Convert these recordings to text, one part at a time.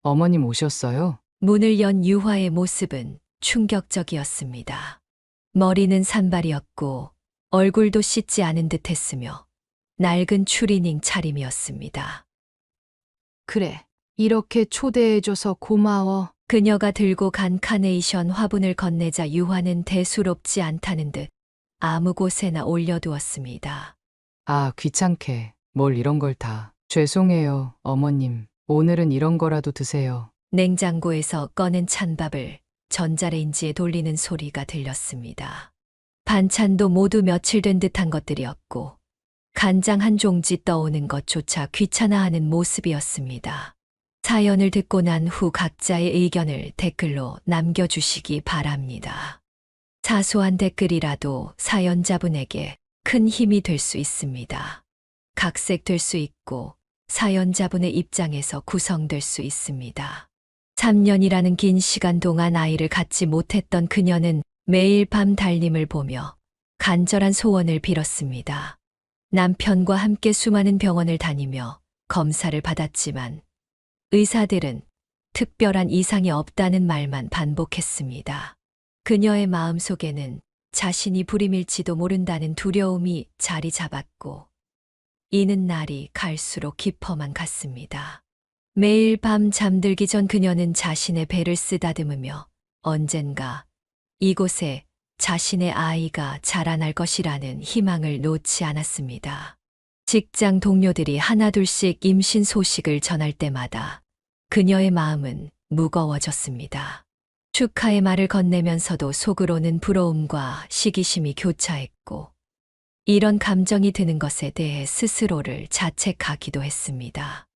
어머님 오셨어요? 문을 연 유화의 모습은 충격적이었습니다. 머리는 산발이었고 얼굴도 씻지 않은 듯 했으며 낡은 추리닝 차림이었습니다. 그래. 이렇게 초대해줘서 고마워. 그녀가 들고 간 카네이션 화분을 건네자 유화는 대수롭지 않다는 듯 아무 곳에나 올려두었습니다. 아, 귀찮게. 뭘 이런 걸 다. 죄송해요, 어머님. 오늘은 이런 거라도 드세요. 냉장고에서 꺼낸 찬밥을 전자레인지에 돌리는 소리가 들렸습니다. 반찬도 모두 며칠 된 듯한 것들이었고 간장 한 종지 떠오는 것조차 귀찮아하는 모습이었습니다. 사연을 듣고 난 후 각자의 의견을 댓글로 남겨주시기 바랍니다. 사소한 댓글이라도 사연자분에게 큰 힘이 될 수 있습니다. 각색될 수 있고 사연자분의 입장에서 구성될 수 있습니다. 3년이라는 긴 시간 동안 아이를 갖지 못했던 그녀는 매일 밤 달림을 보며 간절한 소원을 빌었습니다. 남편과 함께 수많은 병원을 다니며 검사를 받았지만 의사들은 특별한 이상이 없다는 말만 반복했습니다. 그녀의 마음속에는 자신이 불임일지도 모른다는 두려움이 자리 잡았고 이는 날이 갈수록 깊어만 갔습니다. 매일 밤 잠들기 전 그녀는 자신의 배를 쓰다듬으며 언젠가 이곳에 자신의 아이가 자라날 것이라는 희망을 놓지 않았습니다. 직장 동료들이 하나둘씩 임신 소식을 전할 때마다 그녀의 마음은 무거워졌습니다. 축하의 말을 건네면서도 속으로는 부러움과 시기심이 교차했고 이런 감정이 드는 것에 대해 스스로를 자책하기도 했습니다.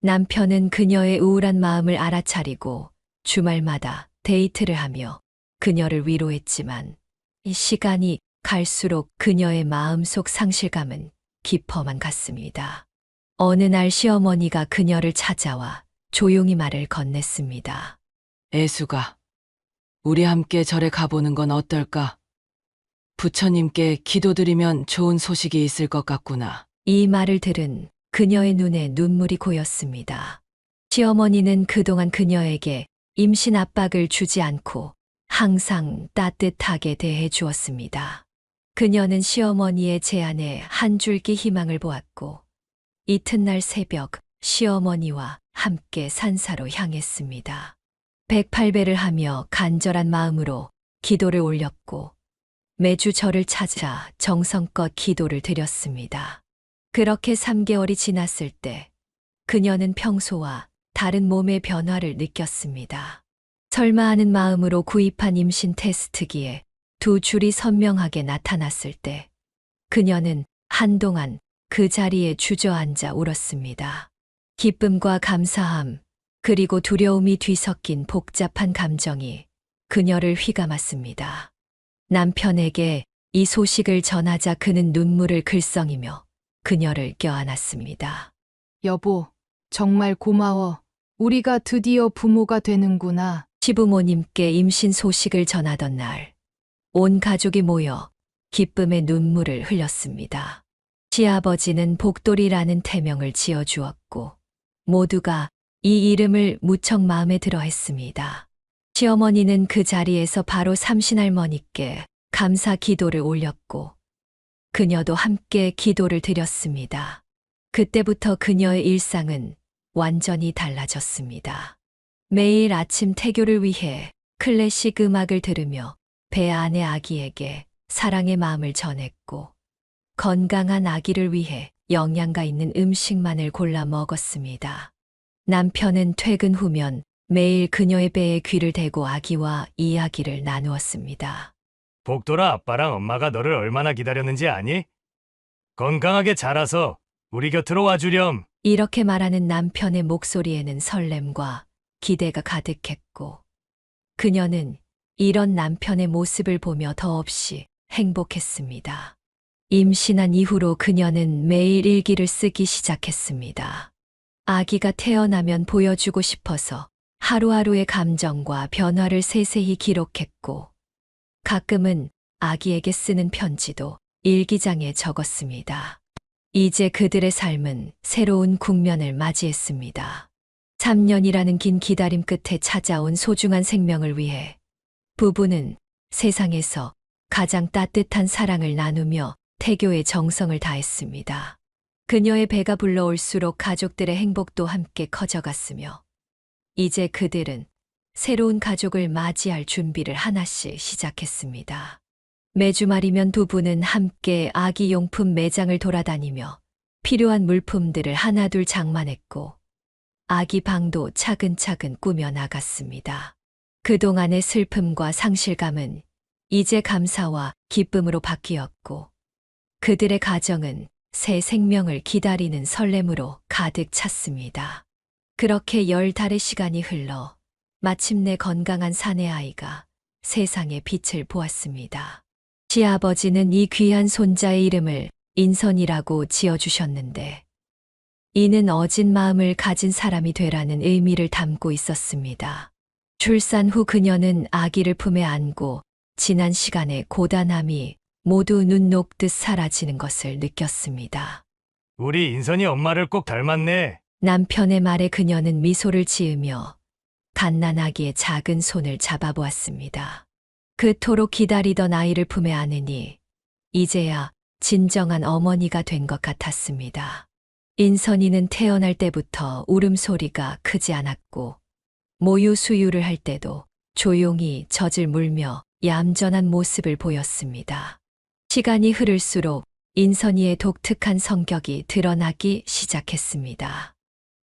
남편은 그녀의 우울한 마음을 알아차리고 주말마다 데이트를 하며 그녀를 위로했지만 이 시간이 갈수록 그녀의 마음속 상실감은 깊어만 갔습니다. 어느 날 시어머니가 그녀를 찾아와 조용히 말을 건넸습니다. 애수가, 우리 함께 절에 가보는 건 어떨까? 부처님께 기도드리면 좋은 소식이 있을 것 같구나. 이 말을 들은 그녀의 눈에 눈물이 고였습니다. 시어머니는 그동안 그녀에게 임신 압박을 주지 않고 항상 따뜻하게 대해 주었습니다. 그녀는 시어머니의 제안에 한 줄기 희망을 보았고 이튿날 새벽 시어머니와 함께 산사로 향했습니다. 108배를 하며 간절한 마음으로 기도를 올렸고 매주 절을 찾아 정성껏 기도를 드렸습니다. 그렇게 3개월이 지났을 때 그녀는 평소와 다른 몸의 변화를 느꼈습니다. 설마 하는 마음으로 구입한 임신 테스트기에 두 줄이 선명하게 나타났을 때 그녀는 한동안 그 자리에 주저앉아 울었습니다. 기쁨과 감사함, 그리고 두려움이 뒤섞인 복잡한 감정이 그녀를 휘감았습니다. 남편에게 이 소식을 전하자 그는 눈물을 글썽이며 그녀를 껴안았습니다. 여보, 정말 고마워. 우리가 드디어 부모가 되는구나. 시부모님께 임신 소식을 전하던 날, 온 가족이 모여 기쁨의 눈물을 흘렸습니다. 시아버지는 복돌이라는 태명을 지어주었고, 모두가 이 이름을 무척 마음에 들어 했습니다. 시어머니는 그 자리에서 바로 삼신할머니께 감사 기도를 올렸고, 그녀도 함께 기도를 드렸습니다. 그때부터 그녀의 일상은 완전히 달라졌습니다. 매일 아침 태교를 위해 클래식 음악을 들으며 배 안의 아기에게 사랑의 마음을 전했고 건강한 아기를 위해 영양가 있는 음식만을 골라 먹었습니다. 남편은 퇴근 후면 매일 그녀의 배에 귀를 대고 아기와 이야기를 나누었습니다. 복돌아, 아빠랑 엄마가 너를 얼마나 기다렸는지 아니? 건강하게 자라서 우리 곁으로 와주렴. 이렇게 말하는 남편의 목소리에는 설렘과 기대가 가득했고 그녀는 이런 남편의 모습을 보며 더없이 행복했습니다. 임신한 이후로 그녀는 매일 일기를 쓰기 시작했습니다. 아기가 태어나면 보여주고 싶어서 하루하루의 감정과 변화를 세세히 기록했고 가끔은 아기에게 쓰는 편지도 일기장에 적었습니다. 이제 그들의 삶은 새로운 국면을 맞이했습니다. 3년이라는 긴 기다림 끝에 찾아온 소중한 생명을 위해 부부는 세상에서 가장 따뜻한 사랑을 나누며 태교의 정성을 다했습니다. 그녀의 배가 불러올수록 가족들의 행복도 함께 커져갔으며 이제 그들은 새로운 가족을 맞이할 준비를 하나씩 시작했습니다. 매주 말이면 두 분은 함께 아기 용품 매장을 돌아다니며 필요한 물품들을 하나둘 장만했고 아기 방도 차근차근 꾸며 나갔습니다. 그동안의 슬픔과 상실감은 이제 감사와 기쁨으로 바뀌었고 그들의 가정은 새 생명을 기다리는 설렘으로 가득 찼습니다. 그렇게 10달의 시간이 흘러 마침내 건강한 사내아이가 세상의 빛을 보았습니다. 시아버지는 이 귀한 손자의 이름을 인선이라고 지어주셨는데 이는 어진 마음을 가진 사람이 되라는 의미를 담고 있었습니다. 출산 후 그녀는 아기를 품에 안고 지난 시간의 고단함이 모두 눈 녹듯 사라지는 것을 느꼈습니다. 우리 인선이 엄마를 꼭 닮았네. 남편의 말에 그녀는 미소를 지으며 갓난아기의 작은 손을 잡아보았습니다. 그토록 기다리던 아이를 품에 안으니 이제야 진정한 어머니가 된 것 같았습니다. 인선이는 태어날 때부터 울음소리가 크지 않았고 모유 수유를 할 때도 조용히 젖을 물며 얌전한 모습을 보였습니다. 시간이 흐를수록 인선이의 독특한 성격이 드러나기 시작했습니다.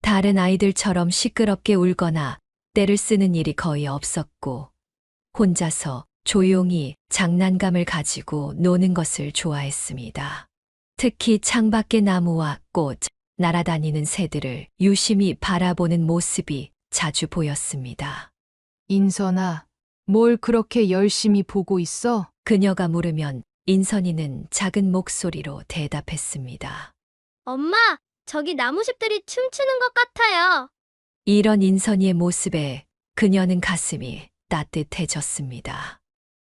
다른 아이들처럼 시끄럽게 울거나 떼를 쓰는 일이 거의 없었고 혼자서 조용히 장난감을 가지고 노는 것을 좋아했습니다. 특히 창밖의 나무와 꽃, 날아다니는 새들을 유심히 바라보는 모습이 자주 보였습니다. 인선아, 뭘 그렇게 열심히 보고 있어? 그녀가 물으면 인선이는 작은 목소리로 대답했습니다. 엄마, 저기 나무숲들이 춤추는 것 같아요. 이런 인선이의 모습에 그녀는 가슴이 따뜻해졌습니다.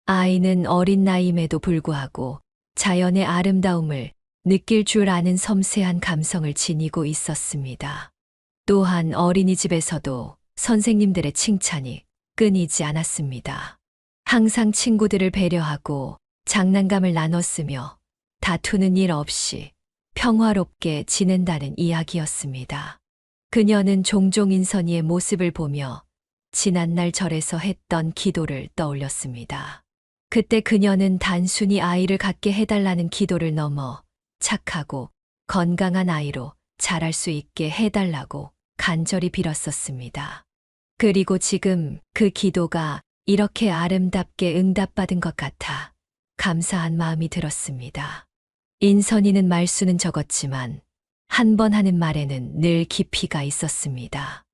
아이는 어린 나이임에도 불구하고 자연의 아름다움을 느낄 줄 아는 섬세한 감성을 지니고 있었습니다. 또한 어린이집에서도 선생님들의 칭찬이 끊이지 않았습니다. 항상 친구들을 배려하고 장난감을 나눴으며 다투는 일 없이 평화롭게 지낸다는 이야기였습니다. 그녀는 종종 인선이의 모습을 보며 지난날 절에서 했던 기도를 떠올렸습니다. 그때 그녀는 단순히 아이를 갖게 해달라는 기도를 넘어 착하고 건강한 아이로 자랄 수 있게 해달라고 간절히 빌었었습니다. 그리고 지금 그 기도가 이렇게 아름답게 응답받은 것 같아 감사한 마음이 들었습니다. 인선이는 말수는 적었지만 한 번 하는 말에는 늘 깊이가 있었습니다.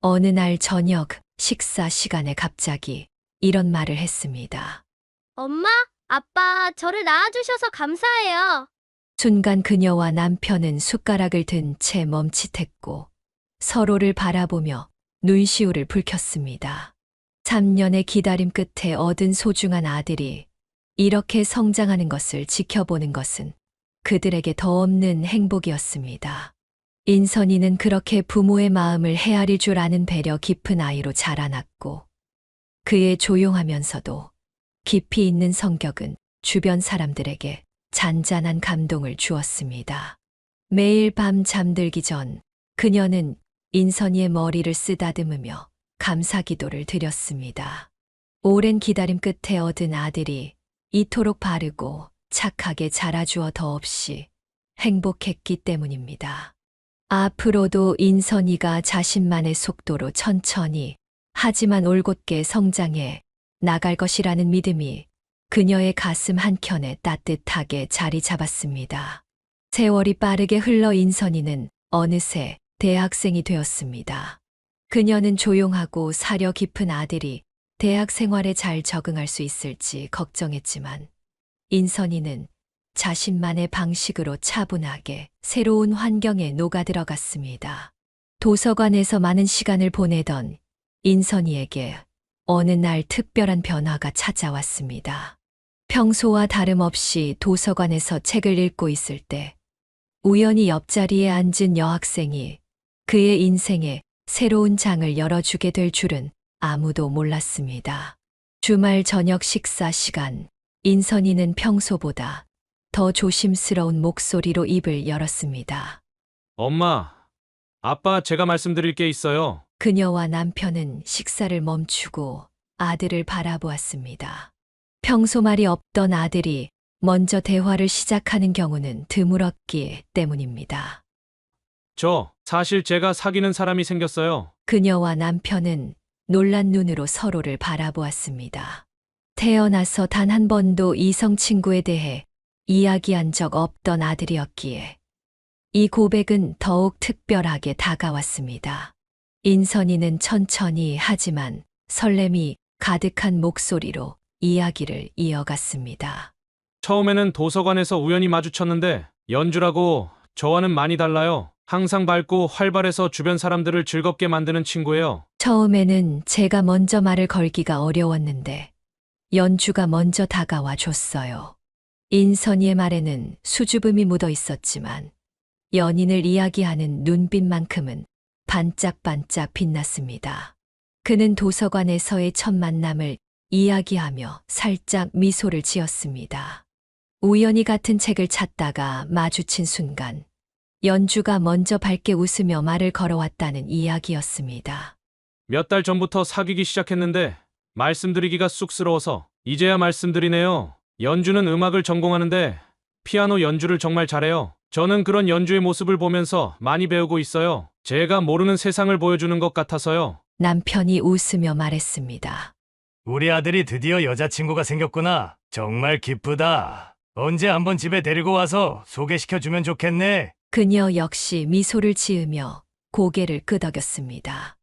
어느 날 저녁 식사 시간에 갑자기 이런 말을 했습니다. 엄마, 아빠, 저를 낳아주셔서 감사해요. 순간 그녀와 남편은 숟가락을 든 채 멈칫했고 서로를 바라보며 눈시울을 붉혔습니다. 3년의 기다림 끝에 얻은 소중한 아들이 이렇게 성장하는 것을 지켜보는 것은 그들에게 더 없는 행복이었습니다. 인선이는 그렇게 부모의 마음을 헤아릴 줄 아는 배려 깊은 아이로 자라났고 그의 조용하면서도 깊이 있는 성격은 주변 사람들에게 잔잔한 감동을 주었습니다. 매일 밤 잠들기 전 그녀는 인선이의 머리를 쓰다듬으며 감사기도를 드렸습니다. 오랜 기다림 끝에 얻은 아들이 이토록 바르고 착하게 자라주어 더없이 행복했기 때문입니다. 앞으로도 인선이가 자신만의 속도로 천천히 하지만 올곧게 성장해 나갈 것이라는 믿음이 그녀의 가슴 한켠에 따뜻하게 자리 잡았습니다. 세월이 빠르게 흘러 인선이는 어느새 대학생이 되었습니다. 그녀는 조용하고 사려 깊은 아들이 대학 생활에 잘 적응할 수 있을지 걱정했지만 인선이는 자신만의 방식으로 차분하게 새로운 환경에 녹아들어갔습니다. 도서관에서 많은 시간을 보내던 인선이에게 어느 날 특별한 변화가 찾아왔습니다. 평소와 다름없이 도서관에서 책을 읽고 있을 때 우연히 옆자리에 앉은 여학생이 그의 인생에 새로운 장을 열어주게 될 줄은 아무도 몰랐습니다. 주말 저녁 식사 시간, 인선이는 평소보다 더 조심스러운 목소리로 입을 열었습니다. 엄마, 아빠, 제가 말씀드릴 게 있어요. 그녀와 남편은 식사를 멈추고 아들을 바라보았습니다. 평소 말이 없던 아들이 먼저 대화를 시작하는 경우는 드물었기 때문입니다. 사실 제가 사귀는 사람이 생겼어요. 그녀와 남편은 놀란 눈으로 서로를 바라보았습니다. 태어나서 단 한 번도 이성 친구에 대해 이야기한 적 없던 아들이었기에 이 고백은 더욱 특별하게 다가왔습니다. 인선이는 천천히 하지만 설렘이 가득한 목소리로 이야기를 이어갔습니다. 처음에는 도서관에서 우연히 마주쳤는데 연주라고 저와는 많이 달라요. 항상 밝고 활발해서 주변 사람들을 즐겁게 만드는 친구예요. 처음에는 제가 먼저 말을 걸기가 어려웠는데 연주가 먼저 다가와 줬어요. 인선이의 말에는 수줍음이 묻어 있었지만 연인을 이야기하는 눈빛만큼은 반짝반짝 빛났습니다. 그는 도서관에서의 첫 만남을 이야기하며 살짝 미소를 지었습니다. 우연히 같은 책을 찾다가 마주친 순간 연주가 먼저 밝게 웃으며 말을 걸어왔다는 이야기였습니다. 몇 달 전부터 사귀기 시작했는데 말씀드리기가 쑥스러워서 이제야 말씀드리네요. 연주는 음악을 전공하는데 피아노 연주를 정말 잘해요. 저는 그런 연주의 모습을 보면서 많이 배우고 있어요. 제가 모르는 세상을 보여주는 것 같아서요. 남편이 웃으며 말했습니다. 우리 아들이 드디어 여자친구가 생겼구나. 정말 기쁘다. 언제 한번 집에 데리고 와서 소개시켜주면 좋겠네. 그녀 역시 미소를 지으며 고개를 끄덕였습니다.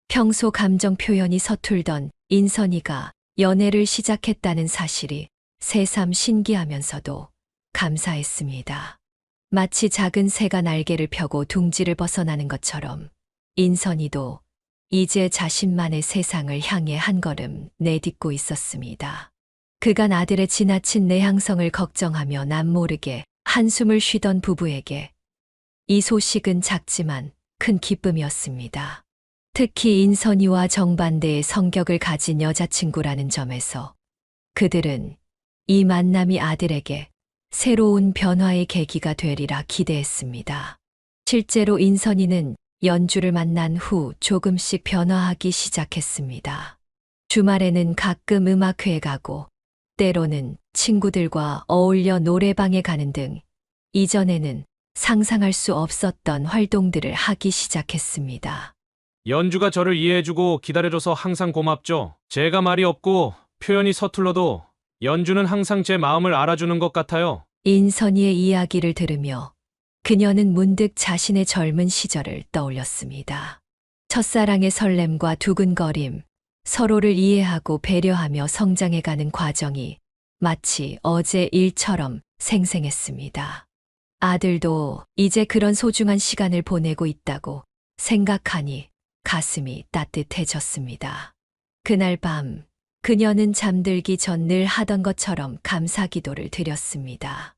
평소 감정 표현이 서툴던 인선이가 연애를 시작했다는 사실이 새삼 신기하면서도 감사했습니다. 마치 작은 새가 날개를 펴고 둥지를 벗어나는 것처럼 인선이도 이제 자신만의 세상을 향해 한 걸음 내딛고 있었습니다. 그간 아들의 지나친 내향성을 걱정하며 남모르게 한숨을 쉬던 부부에게 이 소식은 작지만 큰 기쁨이었습니다. 특히 인선이와 정반대의 성격을 가진 여자친구라는 점에서 그들은 이 만남이 아들에게 새로운 변화의 계기가 되리라 기대했습니다. 실제로 인선이는 연주를 만난 후 조금씩 변화하기 시작했습니다. 주말에는 가끔 음악회에 가고 때로는 친구들과 어울려 노래방에 가는 등 이전에는 상상할 수 없었던 활동들을 하기 시작했습니다. 연주가 저를 이해해주고 기다려줘서 항상 고맙죠. 제가 말이 없고 표현이 서툴러도 연주는 항상 제 마음을 알아주는 것 같아요. 인선이의 이야기를 들으며 그녀는 문득 자신의 젊은 시절을 떠올렸습니다. 첫사랑의 설렘과 두근거림, 서로를 이해하고 배려하며 성장해가는 과정이 마치 어제 일처럼 생생했습니다. 아들도 이제 그런 소중한 시간을 보내고 있다고 생각하니 가슴이 따뜻해졌습니다. 그날 밤 그녀는 잠들기 전 늘 하던 것처럼 감사 기도를 드렸습니다.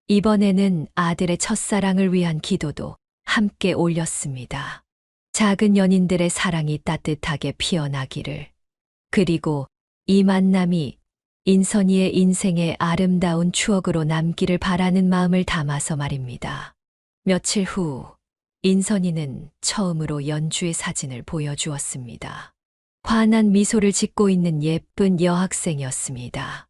이번에는 아들의 첫사랑을 위한 기도도 함께 올렸습니다. 작은 연인들의 사랑이 따뜻하게 피어나기를, 그리고 이 만남이 인선이의 인생의 아름다운 추억으로 남기를 바라는 마음을 담아서 말입니다. 며칠 후 인선이는 처음으로 연주의 사진을 보여주었습니다. 환한 미소를 짓고 있는 예쁜 여학생이었습니다.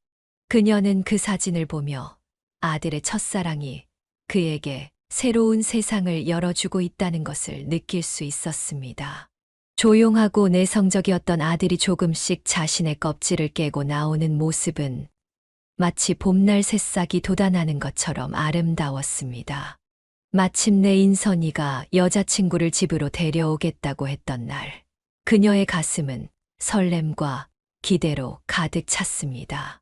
그녀는 그 사진을 보며 아들의 첫사랑이 그에게 새로운 세상을 열어주고 있다는 것을 느낄 수 있었습니다. 조용하고 내성적이었던 아들이 조금씩 자신의 껍질을 깨고 나오는 모습은 마치 봄날 새싹이 돋아나는 것처럼 아름다웠습니다. 마침내 인선이가 여자친구를 집으로 데려오겠다고 했던 날, 그녀의 가슴은 설렘과 기대로 가득 찼습니다.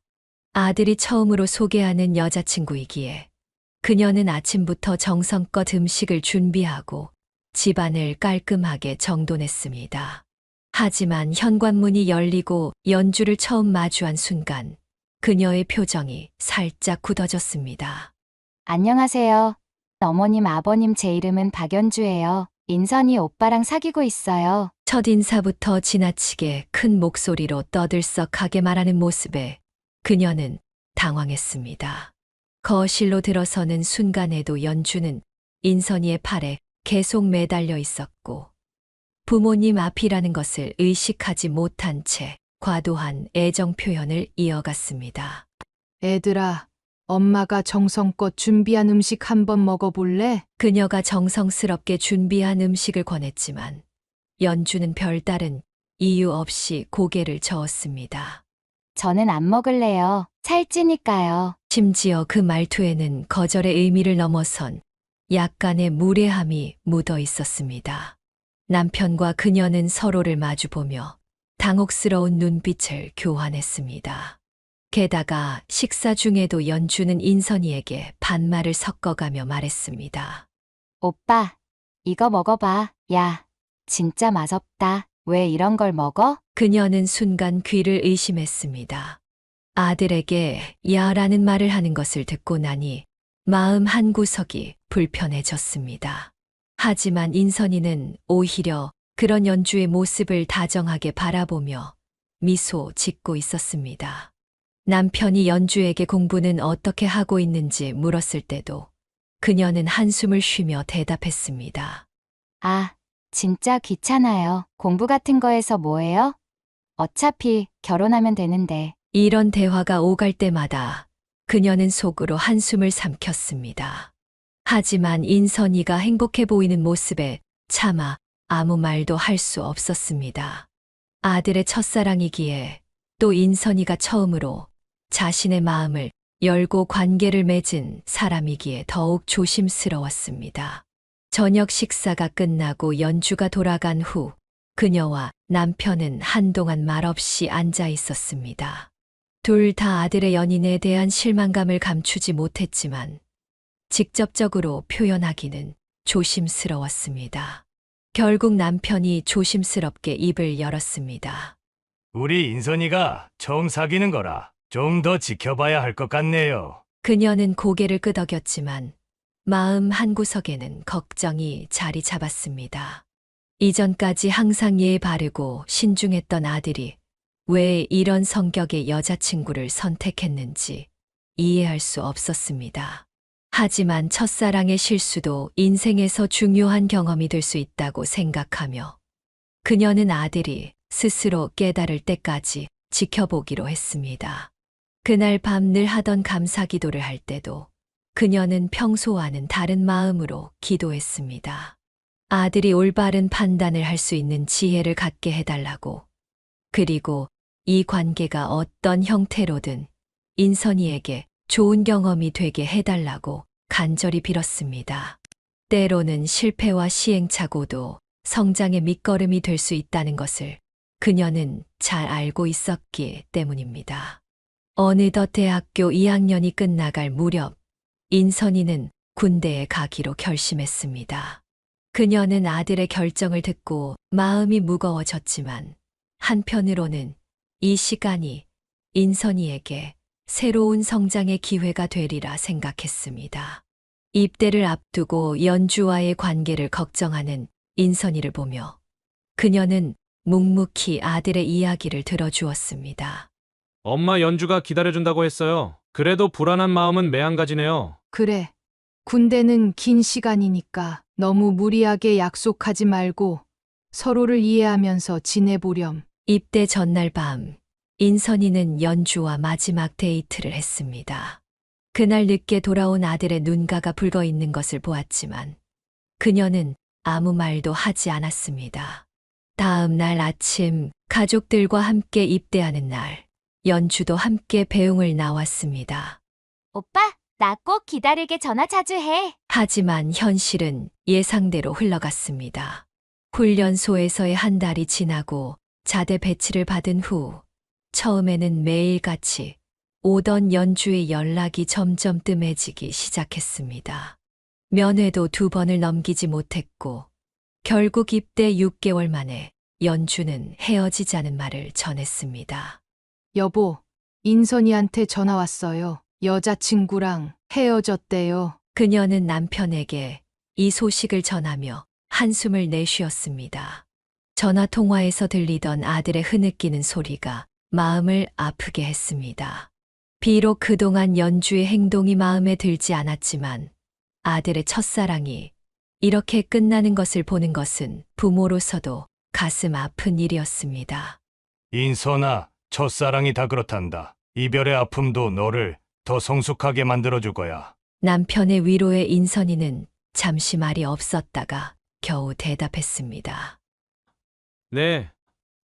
아들이 처음으로 소개하는 여자친구이기에 그녀는 아침부터 정성껏 음식을 준비하고 집안을 깔끔하게 정돈했습니다. 하지만 현관문이 열리고 연주를 처음 마주한 순간 그녀의 표정이 살짝 굳어졌습니다. 안녕하세요. 어머님, 아버님, 제 이름은 박연주예요. 인선이 오빠랑 사귀고 있어요. 첫 인사부터 지나치게 큰 목소리로 떠들썩하게 말하는 모습에 그녀는 당황했습니다. 거실로 들어서는 순간에도 연주는 인선이의 팔에 계속 매달려 있었고 부모님 앞이라는 것을 의식하지 못한 채 과도한 애정 표현을 이어갔습니다. 애들아, 엄마가 정성껏 준비한 음식 한번 먹어볼래? 그녀가 정성스럽게 준비한 음식을 권했지만 연주는 별다른 이유 없이 고개를 저었습니다. 저는 안 먹을래요. 살찌니까요. 심지어 그 말투에는 거절의 의미를 넘어선 약간의 무례함이 묻어 있었습니다. 남편과 그녀는 서로를 마주보며 당혹스러운 눈빛을 교환했습니다. 게다가 식사 중에도 연주는 인선이에게 반말을 섞어가며 말했습니다. 오빠, 이거 먹어봐. 야, 진짜 맛없다. 왜 이런 걸 먹어? 그녀는 순간 귀를 의심했습니다. 아들에게 야라는 말을 하는 것을 듣고 나니 마음 한구석이 불편해졌습니다. 하지만 인선이는 오히려 그런 연주의 모습을 다정하게 바라보며 미소 짓고 있었습니다. 남편이 연주에게 공부는 어떻게 하고 있는지 물었을 때도 그녀는 한숨을 쉬며 대답했습니다. 아, 진짜 귀찮아요. 공부 같은 거에서 뭐해요? 어차피 결혼하면 되는데. 이런 대화가 오갈 때마다 그녀는 속으로 한숨을 삼켰습니다. 하지만 인선이가 행복해 보이는 모습에 차마 아무 말도 할 수 없었습니다. 아들의 첫사랑이기에 또 인선이가 처음으로 자신의 마음을 열고 관계를 맺은 사람이기에 더욱 조심스러웠습니다. 저녁 식사가 끝나고 연주가 돌아간 후 그녀와 남편은 한동안 말없이 앉아 있었습니다. 둘 다 아들의 연인에 대한 실망감을 감추지 못했지만 직접적으로 표현하기는 조심스러웠습니다. 결국 남편이 조심스럽게 입을 열었습니다. 우리 인선이가 처음 사귀는 거라 좀 더 지켜봐야 할 것 같네요. 그녀는 고개를 끄덕였지만 마음 한구석에는 걱정이 자리 잡았습니다. 이전까지 항상 예의 바르고 신중했던 아들이 왜 이런 성격의 여자친구를 선택했는지 이해할 수 없었습니다. 하지만 첫사랑의 실수도 인생에서 중요한 경험이 될 수 있다고 생각하며 그녀는 아들이 스스로 깨달을 때까지 지켜보기로 했습니다. 그날 밤 늘 하던 감사 기도를 할 때도 그녀는 평소와는 다른 마음으로 기도했습니다. 아들이 올바른 판단을 할 수 있는 지혜를 갖게 해달라고, 그리고 이 관계가 어떤 형태로든 인선이에게 좋은 경험이 되게 해달라고 간절히 빌었습니다. 때로는 실패와 시행착오도 성장의 밑거름이 될 수 있다는 것을 그녀는 잘 알고 있었기 때문입니다. 어느덧 대학교 2학년이 끝나갈 무렵 인선이는 군대에 가기로 결심했습니다. 그녀는 아들의 결정을 듣고 마음이 무거워졌지만 한편으로는 이 시간이 인선이에게 새로운 성장의 기회가 되리라 생각했습니다. 입대를 앞두고 연주와의 관계를 걱정하는 인선이를 보며 그녀는 묵묵히 아들의 이야기를 들어주었습니다. 엄마 연주가 기다려준다고 했어요. 그래도 불안한 마음은 매한가지네요. 그래. 군대는 긴 시간이니까 너무 무리하게 약속하지 말고 서로를 이해하면서 지내보렴. 입대 전날 밤, 인선이는 연주와 마지막 데이트를 했습니다. 그날 늦게 돌아온 아들의 눈가가 붉어 있는 것을 보았지만 그녀는 아무 말도 하지 않았습니다. 다음 날 아침, 가족들과 함께 입대하는 날, 연주도 함께 배웅을 나왔습니다. 오빠, 나 꼭 기다리게 전화 자주 해. 하지만 현실은 예상대로 흘러갔습니다. 훈련소에서의 한 달이 지나고 자대 배치를 받은 후 처음에는 매일같이 오던 연주의 연락이 점점 뜸해지기 시작했습니다. 면회도 2번을 넘기지 못했고 결국 입대 6개월 만에 연주는 헤어지자는 말을 전했습니다. 여보, 인선이한테 전화 왔어요. 여자친구랑 헤어졌대요. 그녀는 남편에게 이 소식을 전하며 한숨을 내쉬었습니다. 전화 통화에서 들리던 아들의 흐느끼는 소리가 마음을 아프게 했습니다. 비록 그동안 연주의 행동이 마음에 들지 않았지만 아들의 첫사랑이 이렇게 끝나는 것을 보는 것은 부모로서도 가슴 아픈 일이었습니다. 인선아, 첫사랑이 다 그렇단다. 이별의 아픔도 너를 더 성숙하게 만들어줄 거야. 남편의 위로에 인선이는 잠시 말이 없었다가 겨우 대답했습니다. 네,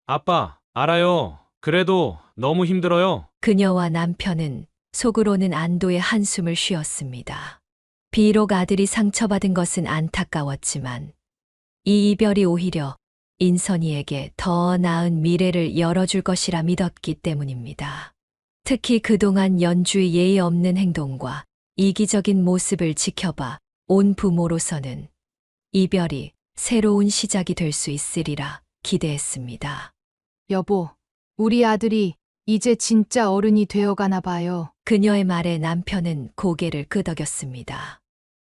아빠, 알아요. 그래도 너무 힘들어요. 그녀와 남편은 속으로는 안도의 한숨을 쉬었습니다. 비록 아들이 상처받은 것은 안타까웠지만 이 이별이 오히려 인선이에게 더 나은 미래를 열어줄 것이라 믿었기 때문입니다. 특히 그동안 연주의 예의 없는 행동과 이기적인 모습을 지켜봐 온 부모로서는 이별이 새로운 시작이 될 수 있으리라 기대했습니다. 여보, 우리 아들이 이제 진짜 어른이 되어가나 봐요. 그녀의 말에 남편은 고개를 끄덕였습니다.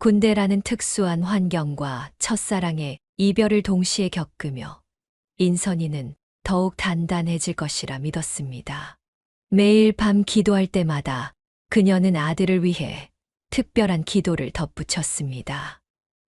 군대라는 특수한 환경과 첫사랑의 이별을 동시에 겪으며 인선이는 더욱 단단해질 것이라 믿었습니다. 매일 밤 기도할 때마다 그녀는 아들을 위해 특별한 기도를 덧붙였습니다.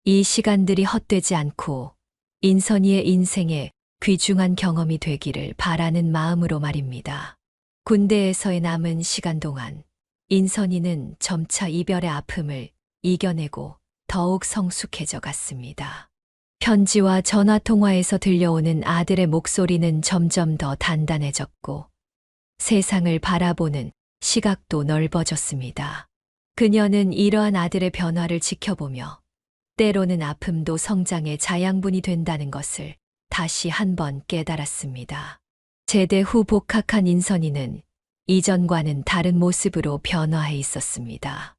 이 시간들이 헛되지 않고 인선이의 인생에 귀중한 경험이 되기를 바라는 마음으로 말입니다. 군대에서의 남은 시간 동안 인선이는 점차 이별의 아픔을 이겨내고 더욱 성숙해져 갔습니다. 편지와 전화 통화에서 들려오는 아들의 목소리는 점점 더 단단해졌고 세상을 바라보는 시각도 넓어졌습니다. 그녀는 이러한 아들의 변화를 지켜보며 때로는 아픔도 성장의 자양분이 된다는 것을 다시 한번 깨달았습니다. 제대 후 복학한 인선이는 이전과는 다른 모습으로 변화해 있었습니다.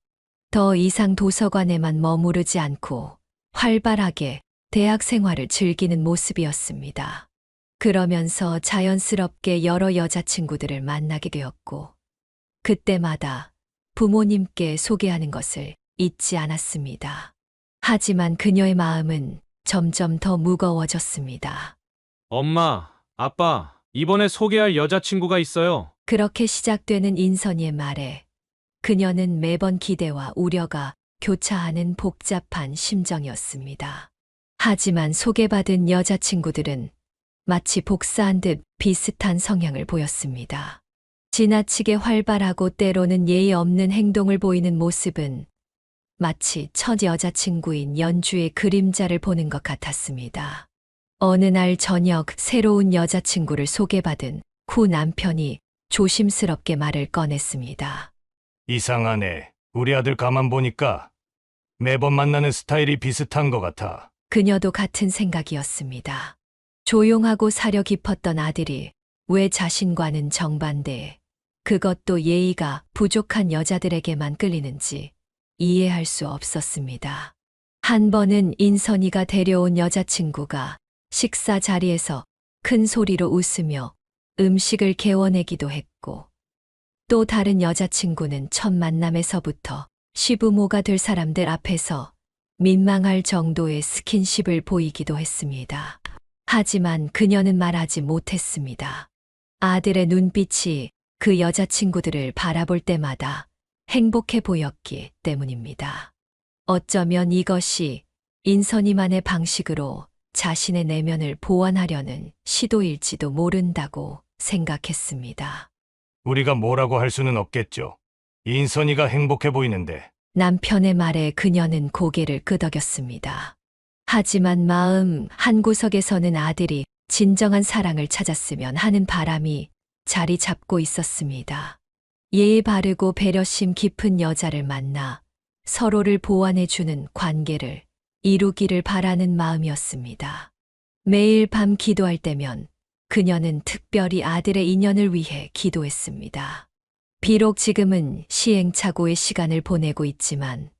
더 이상 도서관에만 머무르지 않고 활발하게 대학 생활을 즐기는 모습이었습니다. 그러면서 자연스럽게 여러 여자친구들을 만나게 되었고, 그때마다 부모님께 소개하는 것을 잊지 않았습니다. 하지만 그녀의 마음은 점점 더 무거워졌습니다. 엄마, 아빠, 이번에 소개할 여자친구가 있어요. 그렇게 시작되는 인선이의 말에 그녀는 매번 기대와 우려가 교차하는 복잡한 심정이었습니다. 하지만 소개받은 여자친구들은 마치 복사한 듯 비슷한 성향을 보였습니다. 지나치게 활발하고 때로는 예의 없는 행동을 보이는 모습은 마치 첫 여자친구인 연주의 그림자를 보는 것 같았습니다. 어느 날 저녁 새로운 여자친구를 소개받은 후 남편이 조심스럽게 말을 꺼냈습니다. 이상하네. 우리 아들 가만 보니까 매번 만나는 스타일이 비슷한 것 같아. 그녀도 같은 생각이었습니다. 조용하고 사려 깊었던 아들이 왜 자신과는 정반대, 그것도 예의가 부족한 여자들에게만 끌리는지 이해할 수 없었습니다. 한 번은 인선이가 데려온 여자친구가 식사 자리에서 큰 소리로 웃으며 음식을 개워내기도 했고, 또 다른 여자친구는 첫 만남에서부터 시부모가 될 사람들 앞에서 민망할 정도의 스킨십을 보이기도 했습니다. 하지만 그녀는 말하지 못했습니다. 아들의 눈빛이 그 여자친구들을 바라볼 때마다 행복해 보였기 때문입니다. 어쩌면 이것이 인선이만의 방식으로 자신의 내면을 보완하려는 시도일지도 모른다고 생각했습니다. 우리가 뭐라고 할 수는 없겠죠. 인선이가 행복해 보이는데. 남편의 말에 그녀는 고개를 끄덕였습니다. 하지만 마음 한구석에서는 아들이 진정한 사랑을 찾았으면 하는 바람이 자리 잡고 있었습니다. 예의 바르고 배려심 깊은 여자를 만나 서로를 보완해주는 관계를 이루기를 바라는 마음이었습니다. 매일 밤 기도할 때면 그녀는 특별히 아들의 인연을 위해 기도했습니다. 비록 지금은 시행착오의 시간을 보내고 있지만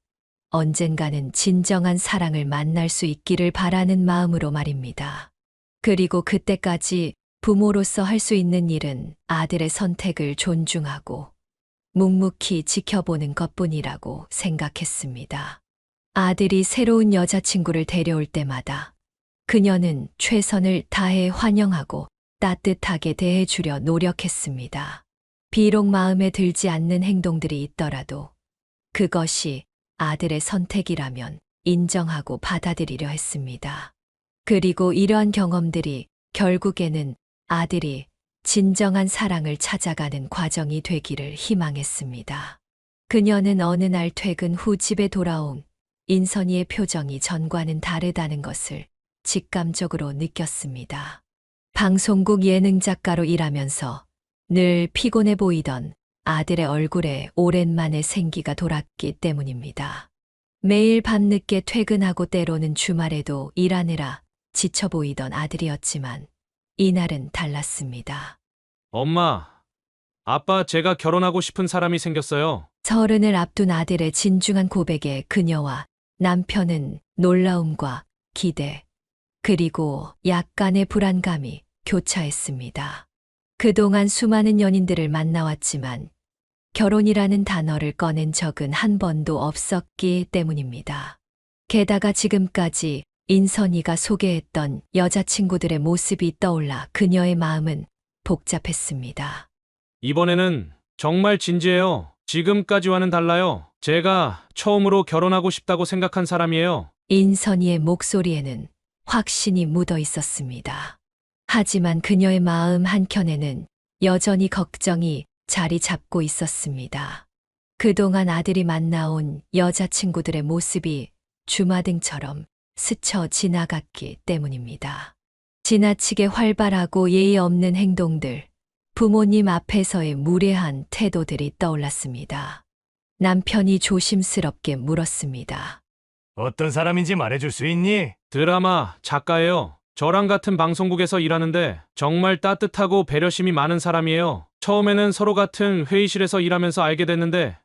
언젠가는 진정한 사랑을 만날 수 있기를 바라는 마음으로 말입니다. 그리고 그때까지 부모로서 할 수 있는 일은 아들의 선택을 존중하고 묵묵히 지켜보는 것뿐이라고 생각했습니다. 아들이 새로운 여자친구를 데려올 때마다 그녀는 최선을 다해 환영하고 따뜻하게 대해주려 노력했습니다. 비록 마음에 들지 않는 행동들이 있더라도 그것이 아들의 선택이라면 인정하고 받아들이려 했습니다. 그리고 이러한 경험들이 결국에는 아들이 진정한 사랑을 찾아가는 과정이 되기를 희망했습니다. 그녀는 어느 날 퇴근 후 집에 돌아온 인선이의 표정이 전과는 다르다는 것을 직감적으로 느꼈습니다. 방송국 예능작가로 일하면서 늘 피곤해 보이던 아들의 얼굴에 오랜만에 생기가 돌았기 때문입니다. 매일 밤늦게 퇴근하고 때로는 주말에도 일하느라 지쳐 보이던 아들이었지만 이날은 달랐습니다. 엄마, 아빠 제가 결혼하고 싶은 사람이 생겼어요. 서른을 앞둔 아들의 진중한 고백에 그녀와 남편은 놀라움과 기대, 그리고 약간의 불안감이 교차했습니다. 그동안 수많은 연인들을 만나왔지만 결혼이라는 단어를 꺼낸 적은 한 번도 없었기 때문입니다. 게다가 지금까지 인선이가 소개했던 여자친구들의 모습이 떠올라 그녀의 마음은 복잡했습니다. 이번에는 정말 진지해요. 지금까지와는 달라요. 제가 처음으로 결혼하고 싶다고 생각한 사람이에요. 인선이의 목소리에는 확신이 묻어 있었습니다. 하지만 그녀의 마음 한켠에는 여전히 걱정이 자리 잡고 있었습니다. 그동안 아들이 만나온 여자친구들의 모습이 주마등처럼 스쳐 지나갔기 때문입니다. 지나치게 활발하고 예의 없는 행동들, 부모님 앞에서의 무례한 태도들이 떠올랐습니다. 남편이 조심스럽게 물었습니다. 어떤 사람인지 말해줄 수 있니? 드라마 작가예요. 저랑 같은 방송국에서 일하는데 정말 따뜻하고 배려심이 많은 사람이에요. 처음에는 서로 같은 회의실에서 일하면서 알게 됐는데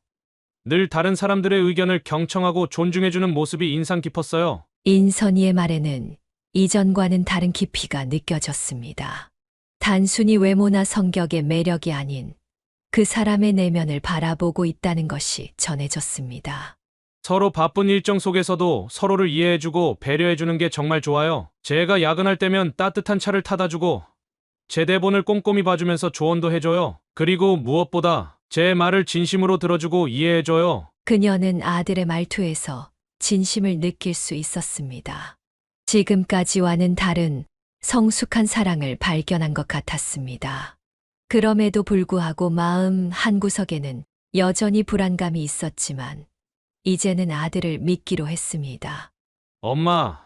늘 다른 사람들의 의견을 경청하고 존중해주는 모습이 인상 깊었어요. 인선이의 말에는 이전과는 다른 깊이가 느껴졌습니다. 단순히 외모나 성격의 매력이 아닌 그 사람의 내면을 바라보고 있다는 것이 전해졌습니다. 서로 바쁜 일정 속에서도 서로를 이해해주고 배려해주는 게 정말 좋아요. 제가 야근할 때면 따뜻한 차를 타다 주고 제 대본을 꼼꼼히 봐주면서 조언도 해줘요. 그리고 무엇보다 제 말을 진심으로 들어주고 이해해줘요. 그녀는 아들의 말투에서 진심을 느낄 수 있었습니다. 지금까지와는 다른 성숙한 사랑을 발견한 것 같았습니다. 그럼에도 불구하고 마음 한구석에는 여전히 불안감이 있었지만 이제는 아들을 믿기로 했습니다. 엄마,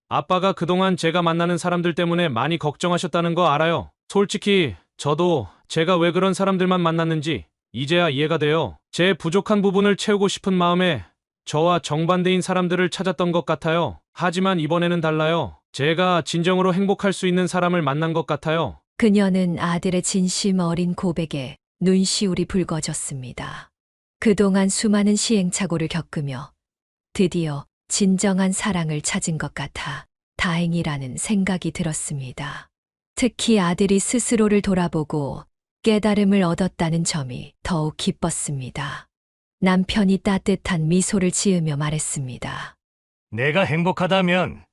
아빠가 그동안 제가 만나는 사람들 때문에 많이 걱정하셨다는 거 알아요. 솔직히 저도 제가 왜 그런 사람들만 만났는지 이제야 이해가 돼요. 제 부족한 부분을 채우고 싶은 마음에 저와 정반대인 사람들을 찾았던 것 같아요. 하지만 이번에는 달라요. 제가 진정으로 행복할 수 있는 사람을 만난 것 같아요. 그녀는 아들의 진심 어린 고백에 눈시울이 붉어졌습니다. 그동안 수많은 시행착오를 겪으며 드디어 진정한 사랑을 찾은 것 같아 다행이라는 생각이 들었습니다. 특히 아들이 스스로를 돌아보고 깨달음을 얻었다는 점이 더욱 기뻤습니다. 남편이 따뜻한 미소를 지으며 말했습니다. 내가 행복하다면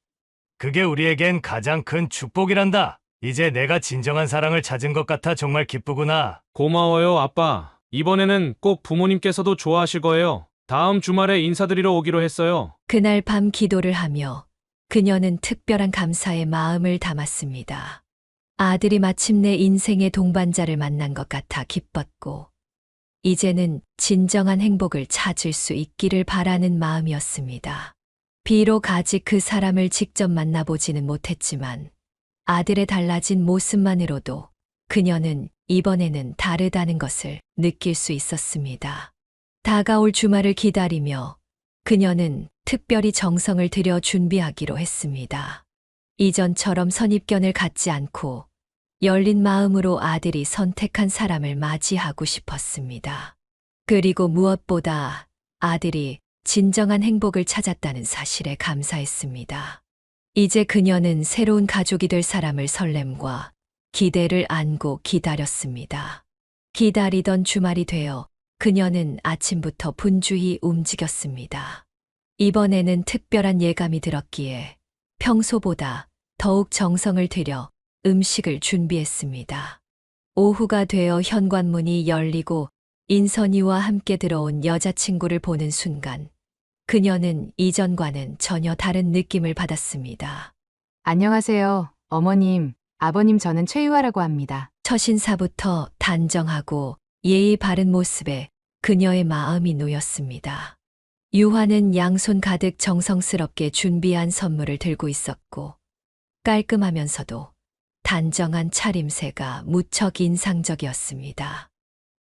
그게 우리에겐 가장 큰 축복이란다. 이제 내가 진정한 사랑을 찾은 것 같아 정말 기쁘구나. 고마워요, 아빠. 이번에는 꼭 부모님께서도 좋아하실 거예요. 다음 주말에 인사드리러 오기로 했어요. 그날 밤 기도를 하며 그녀는 특별한 감사의 마음을 담았습니다. 아들이 마침내 인생의 동반자를 만난 것 같아 기뻤고 이제는 진정한 행복을 찾을 수 있기를 바라는 마음이었습니다. 비록 아직 그 사람을 직접 만나보지는 못했지만 아들의 달라진 모습만으로도 그녀는 이번에는 다르다는 것을 느낄 수 있었습니다. 다가올 주말을 기다리며 그녀는 특별히 정성을 들여 준비하기로 했습니다. 이전처럼 선입견을 갖지 않고 열린 마음으로 아들이 선택한 사람을 맞이하고 싶었습니다. 그리고 무엇보다 아들이 진정한 행복을 찾았다는 사실에 감사했습니다. 이제 그녀는 새로운 가족이 될 사람을 설렘과 기대를 안고 기다렸습니다. 기다리던 주말이 되어 그녀는 아침부터 분주히 움직였습니다. 이번에는 특별한 예감이 들었기에 평소보다 더욱 정성을 들여 음식을 준비했습니다. 오후가 되어 현관문이 열리고 인선이와 함께 들어온 여자친구를 보는 순간 그녀는 이전과는 전혀 다른 느낌을 받았습니다. 안녕하세요. 어머님, 아버님 저는 최유아라고 합니다. 첫 인사부터 단정하고 예의 바른 모습에 그녀의 마음이 놓였습니다. 유화는 양손 가득 정성스럽게 준비한 선물을 들고 있었고 깔끔하면서도 단정한 차림새가 무척 인상적이었습니다.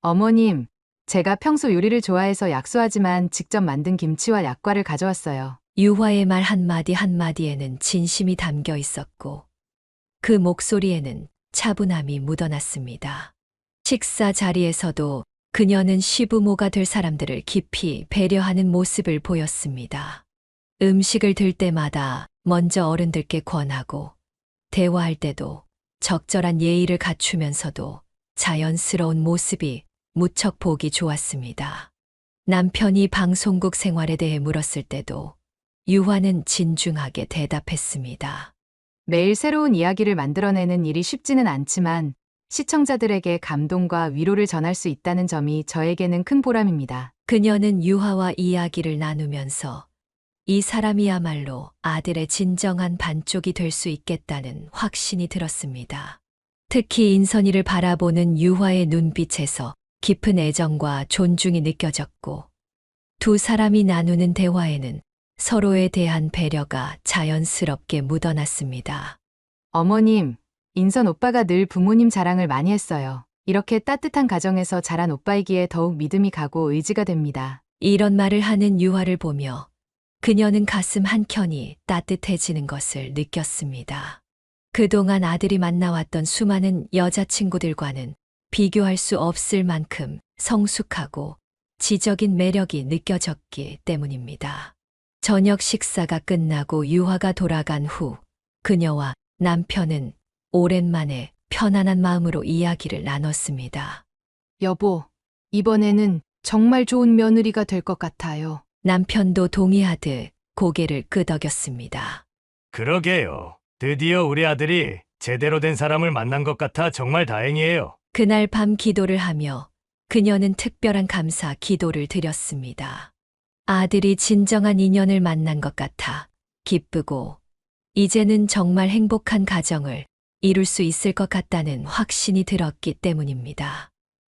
어머님, 제가 평소 요리를 좋아해서 약소하지만 직접 만든 김치와 약과를 가져왔어요. 유화의 말 한마디 한마디에는 진심이 담겨 있었고 그 목소리에는 차분함이 묻어났습니다. 식사 자리에서도 그녀는 시부모가 될 사람들을 깊이 배려하는 모습을 보였습니다. 음식을 들 때마다 먼저 어른들께 권하고 대화할 때도 적절한 예의를 갖추면서도 자연스러운 모습이 무척 보기 좋았습니다. 남편이 방송국 생활에 대해 물었을 때도 유화는 진중하게 대답했습니다. 매일 새로운 이야기를 만들어내는 일이 쉽지는 않지만 시청자들에게 감동과 위로를 전할 수 있다는 점이 저에게는 큰 보람입니다. 그녀는 유화와 이야기를 나누면서 이 사람이야말로 아들의 진정한 반쪽이 될 수 있겠다는 확신이 들었습니다. 특히 인선이를 바라보는 유화의 눈빛에서 깊은 애정과 존중이 느껴졌고 두 사람이 나누는 대화에는 서로에 대한 배려가 자연스럽게 묻어났습니다. 어머님, 인선 오빠가 늘 부모님 자랑을 많이 했어요. 이렇게 따뜻한 가정에서 자란 오빠이기에 더욱 믿음이 가고 의지가 됩니다. 이런 말을 하는 유화를 보며 그녀는 가슴 한켠이 따뜻해지는 것을 느꼈습니다. 그동안 아들이 만나왔던 수많은 여자친구들과는 비교할 수 없을 만큼 성숙하고 지적인 매력이 느껴졌기 때문입니다. 저녁 식사가 끝나고 유화가 돌아간 후 그녀와 남편은 오랜만에 편안한 마음으로 이야기를 나눴습니다. 여보, 이번에는 정말 좋은 며느리가 될 것 같아요. 남편도 동의하듯 고개를 끄덕였습니다. 그러게요. 드디어 우리 아들이 제대로 된 사람을 만난 것 같아 정말 다행이에요. 그날 밤 기도를 하며 그녀는 특별한 감사 기도를 드렸습니다. 아들이 진정한 인연을 만난 것 같아 기쁘고 이제는 정말 행복한 가정을 이룰 수 있을 것 같다는 확신이 들었기 때문입니다.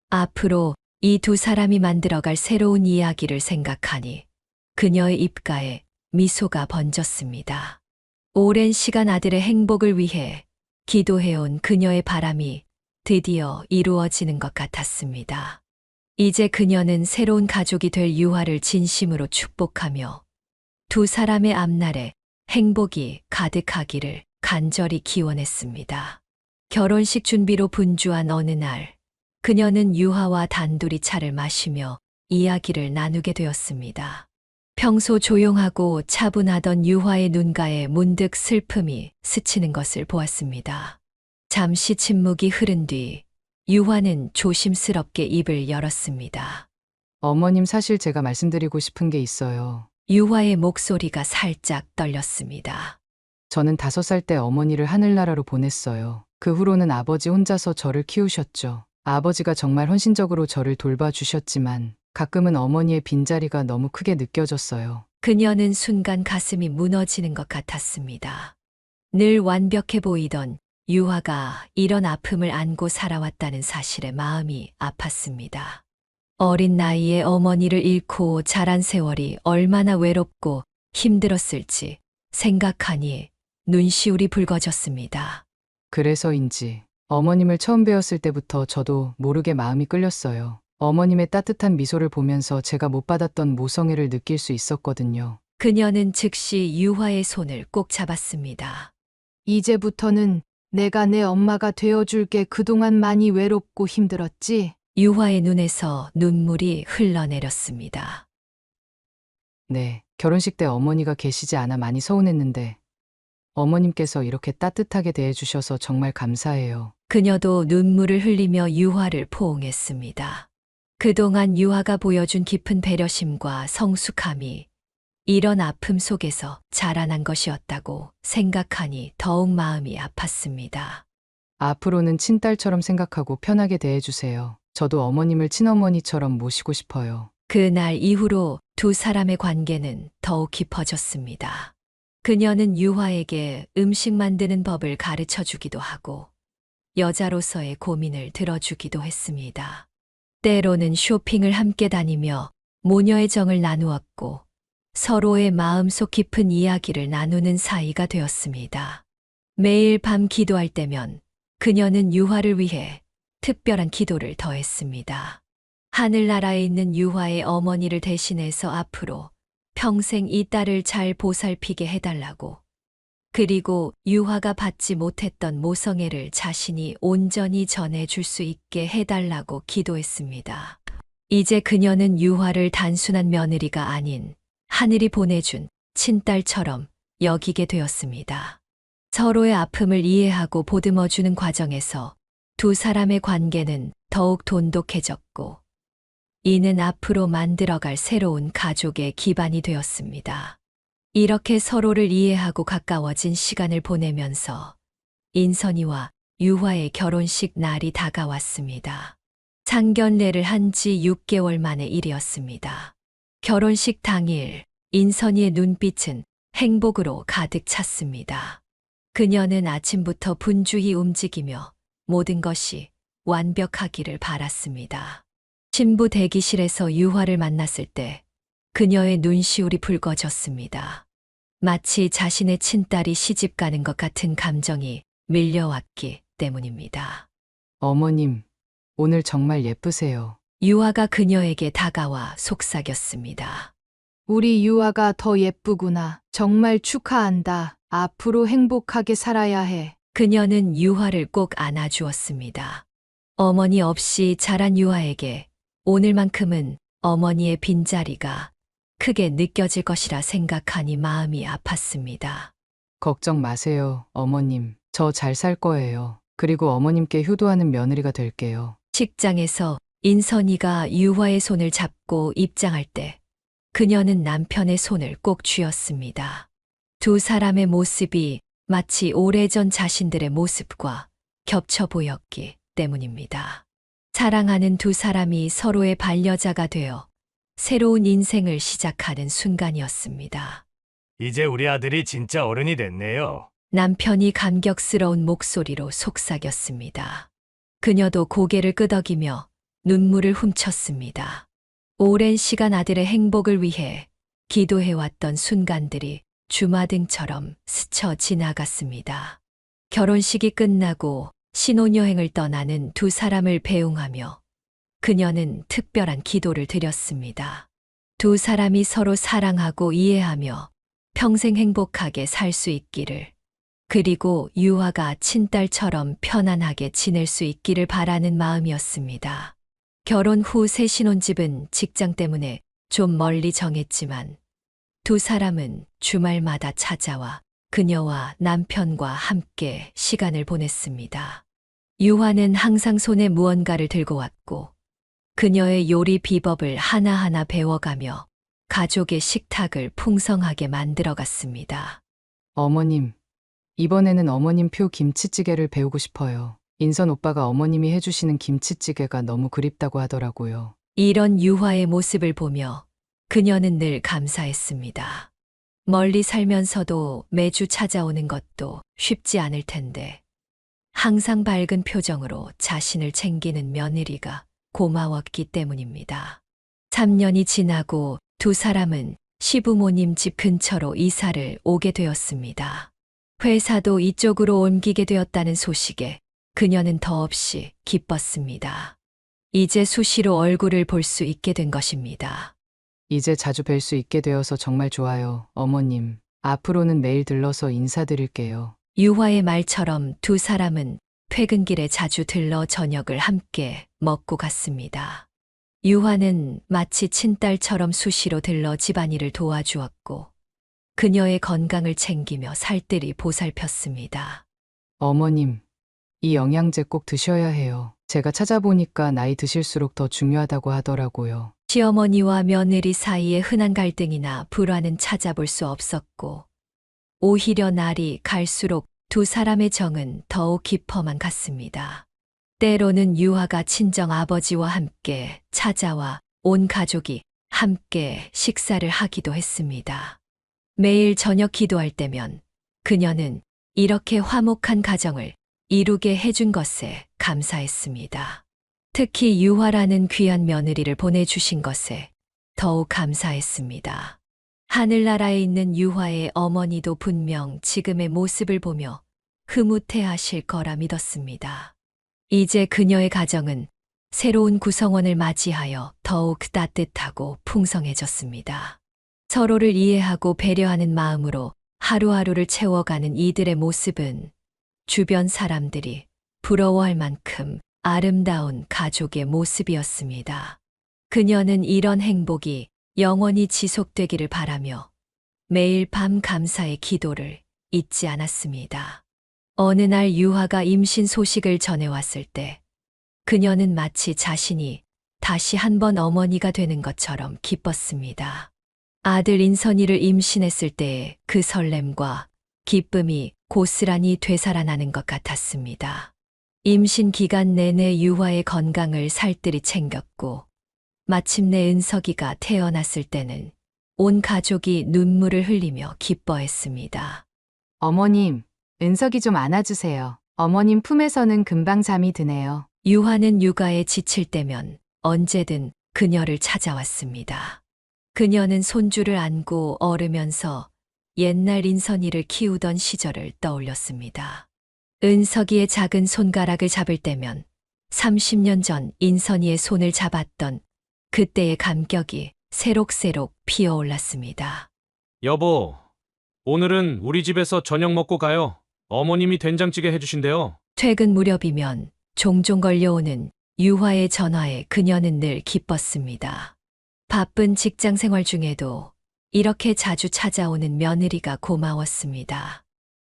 앞으로 이 두 사람이 만들어갈 새로운 이야기를 생각하니 그녀의 입가에 미소가 번졌습니다. 오랜 시간 아들의 행복을 위해 기도해온 그녀의 바람이 드디어 이루어지는 것 같았습니다. 이제 그녀는 새로운 가족이 될 유화를 진심으로 축복하며 두 사람의 앞날에 행복이 가득하기를 간절히 기원했습니다. 결혼식 준비로 분주한 어느 날, 그녀는 유화와 단둘이 차를 마시며 이야기를 나누게 되었습니다. 평소 조용하고 차분하던 유화의 눈가에 문득 슬픔이 스치는 것을 보았습니다. 잠시 침묵이 흐른 뒤 유화는 조심스럽게 입을 열었습니다. 어머님 사실 제가 말씀드리고 싶은 게 있어요. 유화의 목소리가 살짝 떨렸습니다. 저는 5살 때 어머니를 하늘나라로 보냈어요. 그 후로는 아버지 혼자서 저를 키우셨죠. 아버지가 정말 헌신적으로 저를 돌봐주셨지만 가끔은 어머니의 빈자리가 너무 크게 느껴졌어요. 그녀는 순간 가슴이 무너지는 것 같았습니다. 늘 완벽해 보이던 유화가 이런 아픔을 안고 살아왔다는 사실에 마음이 아팠습니다. 어린 나이에 어머니를 잃고 자란 세월이 얼마나 외롭고 힘들었을지 생각하니 눈시울이 붉어졌습니다. 그래서인지 어머님을 처음 뵈었을 때부터 저도 모르게 마음이 끌렸어요. 어머님의 따뜻한 미소를 보면서 제가 못 받았던 모성애를 느낄 수 있었거든요. 그녀는 즉시 유화의 손을 꼭 잡았습니다. 이제부터는 내가 내 엄마가 되어줄게. 그동안 많이 외롭고 힘들었지? 유화의 눈에서 눈물이 흘러내렸습니다. 네, 결혼식 때 어머니가 계시지 않아 많이 서운했는데 어머님께서 이렇게 따뜻하게 대해주셔서 정말 감사해요. 그녀도 눈물을 흘리며 유화를 포옹했습니다. 그동안 유화가 보여준 깊은 배려심과 성숙함이 이런 아픔 속에서 자라난 것이었다고 생각하니 더욱 마음이 아팠습니다. 앞으로는 친딸처럼 생각하고 편하게 대해주세요. 저도 어머님을 친어머니처럼 모시고 싶어요. 그날 이후로 두 사람의 관계는 더욱 깊어졌습니다. 그녀는 유화에게 음식 만드는 법을 가르쳐 주기도 하고 여자로서의 고민을 들어주기도 했습니다. 때로는 쇼핑을 함께 다니며 모녀의 정을 나누었고 서로의 마음속 깊은 이야기를 나누는 사이가 되었습니다. 매일 밤 기도할 때면 그녀는 유화를 위해 특별한 기도를 더했습니다. 하늘나라에 있는 유화의 어머니를 대신해서 앞으로 평생 이 딸을 잘 보살피게 해달라고, 그리고 유화가 받지 못했던 모성애를 자신이 온전히 전해줄 수 있게 해달라고 기도했습니다. 이제 그녀는 유화를 단순한 며느리가 아닌 하늘이 보내준 친딸처럼 여기게 되었습니다. 서로의 아픔을 이해하고 보듬어주는 과정에서 두 사람의 관계는 더욱 돈독해졌고, 이는 앞으로 만들어갈 새로운 가족의 기반이 되었습니다. 이렇게 서로를 이해하고 가까워진 시간을 보내면서 인선이와 유화의 결혼식 날이 다가왔습니다. 상견례를 한 지 6개월 만의 일이었습니다. 결혼식 당일 인선이의 눈빛은 행복으로 가득 찼습니다. 그녀는 아침부터 분주히 움직이며 모든 것이 완벽하기를 바랐습니다. 신부 대기실에서 유화를 만났을 때 그녀의 눈시울이 붉어졌습니다. 마치 자신의 친딸이 시집 가는 것 같은 감정이 밀려왔기 때문입니다. 어머님, 오늘 정말 예쁘세요. 유화가 그녀에게 다가와 속삭였습니다. 우리 유아가 더 예쁘구나. 정말 축하한다. 앞으로 행복하게 살아야 해. 그녀는 유화를 꼭 안아주었습니다. 어머니 없이 자란 유화에게 오늘만큼은 어머니의 빈자리가 크게 느껴질 것이라 생각하니 마음이 아팠습니다. 걱정 마세요, 어머님. 저 잘 살 거예요. 그리고 어머님께 효도하는 며느리가 될게요. 식장에서 인선이가 유화의 손을 잡고 입장할 때 그녀는 남편의 손을 꼭 쥐었습니다. 두 사람의 모습이 마치 오래전 자신들의 모습과 겹쳐 보였기 때문입니다. 사랑하는 두 사람이 서로의 반려자가 되어 새로운 인생을 시작하는 순간이었습니다. 이제 우리 아들이 진짜 어른이 됐네요. 남편이 감격스러운 목소리로 속삭였습니다. 그녀도 고개를 끄덕이며 눈물을 훔쳤습니다. 오랜 시간 아들의 행복을 위해 기도해왔던 순간들이 주마등처럼 스쳐 지나갔습니다. 결혼식이 끝나고 신혼여행을 떠나는 두 사람을 배웅하며 그녀는 특별한 기도를 드렸습니다. 두 사람이 서로 사랑하고 이해하며 평생 행복하게 살 수 있기를, 그리고 유화가 친딸처럼 편안하게 지낼 수 있기를 바라는 마음이었습니다. 결혼 후 새 신혼집은 직장 때문에 좀 멀리 정했지만 두 사람은 주말마다 찾아와 그녀와 남편과 함께 시간을 보냈습니다. 유화는 항상 손에 무언가를 들고 왔고 그녀의 요리 비법을 하나하나 배워가며 가족의 식탁을 풍성하게 만들어갔습니다. 어머님, 이번에는 어머님표 김치찌개를 배우고 싶어요. 인선 오빠가 어머님이 해주시는 김치찌개가 너무 그립다고 하더라고요. 이런 유화의 모습을 보며 그녀는 늘 감사했습니다. 멀리 살면서도 매주 찾아오는 것도 쉽지 않을 텐데 항상 밝은 표정으로 자신을 챙기는 며느리가 고마웠기 때문입니다. 3년이 지나고 두 사람은 시부모님 집 근처로 이사를 오게 되었습니다. 회사도 이쪽으로 옮기게 되었다는 소식에 그녀는 더없이 기뻤습니다. 이제 수시로 얼굴을 볼 수 있게 된 것입니다. 이제 자주 뵐 수 있게 되어서 정말 좋아요, 어머님. 앞으로는 매일 들러서 인사드릴게요. 유화의 말처럼 두 사람은 퇴근길에 자주 들러 저녁을 함께 먹고 갔습니다. 유화는 마치 친딸처럼 수시로 들러 집안일을 도와주었고 그녀의 건강을 챙기며 살뜰히 보살폈습니다. 어머님, 이 영양제 꼭 드셔야 해요. 제가 찾아보니까 나이 드실수록 더 중요하다고 하더라고요. 시어머니와 며느리 사이에 흔한 갈등이나 불화는 찾아볼 수 없었고, 오히려 날이 갈수록 두 사람의 정은 더욱 깊어만 갔습니다. 때로는 유화가 친정 아버지와 함께 찾아와 온 가족이 함께 식사를 하기도 했습니다. 매일 저녁 기도할 때면 그녀는 이렇게 화목한 가정을 이루게 해준 것에 감사했습니다. 특히 유화라는 귀한 며느리를 보내주신 것에 더욱 감사했습니다. 하늘나라에 있는 유화의 어머니도 분명 지금의 모습을 보며 흐뭇해하실 거라 믿었습니다. 이제 그녀의 가정은 새로운 구성원을 맞이하여 더욱 따뜻하고 풍성해졌습니다. 서로를 이해하고 배려하는 마음으로 하루하루를 채워가는 이들의 모습은 주변 사람들이 부러워할 만큼 아름다운 가족의 모습이었습니다. 그녀는 이런 행복이 영원히 지속되기를 바라며 매일 밤 감사의 기도를 잊지 않았습니다. 어느 날 유화가 임신 소식을 전해왔을 때 그녀는 마치 자신이 다시 한번 어머니가 되는 것처럼 기뻤습니다. 아들 인선이를 임신했을 때의 그 설렘과 기쁨이 고스란히 되살아나는 것 같았습니다. 임신 기간 내내 유화의 건강을 살뜰히 챙겼고 마침내 은석이가 태어났을 때는 온 가족이 눈물을 흘리며 기뻐했습니다. 어머님, 은석이 좀 안아주세요. 어머님 품에서는 금방 잠이 드네요. 유화는 육아에 지칠 때면 언제든 그녀를 찾아왔습니다. 그녀는 손주를 안고 얼으면서 옛날 인선이를 키우던 시절을 떠올렸습니다. 은석이의 작은 손가락을 잡을 때면 30년 전 인선이의 손을 잡았던 그때의 감격이 새록새록 피어올랐습니다. 여보, 오늘은 우리 집에서 저녁 먹고 가요. 어머님이 된장찌개 해주신대요. 퇴근 무렵이면 종종 걸려오는 유화의 전화에 그녀는 늘 기뻤습니다. 바쁜 직장 생활 중에도 이렇게 자주 찾아오는 며느리가 고마웠습니다.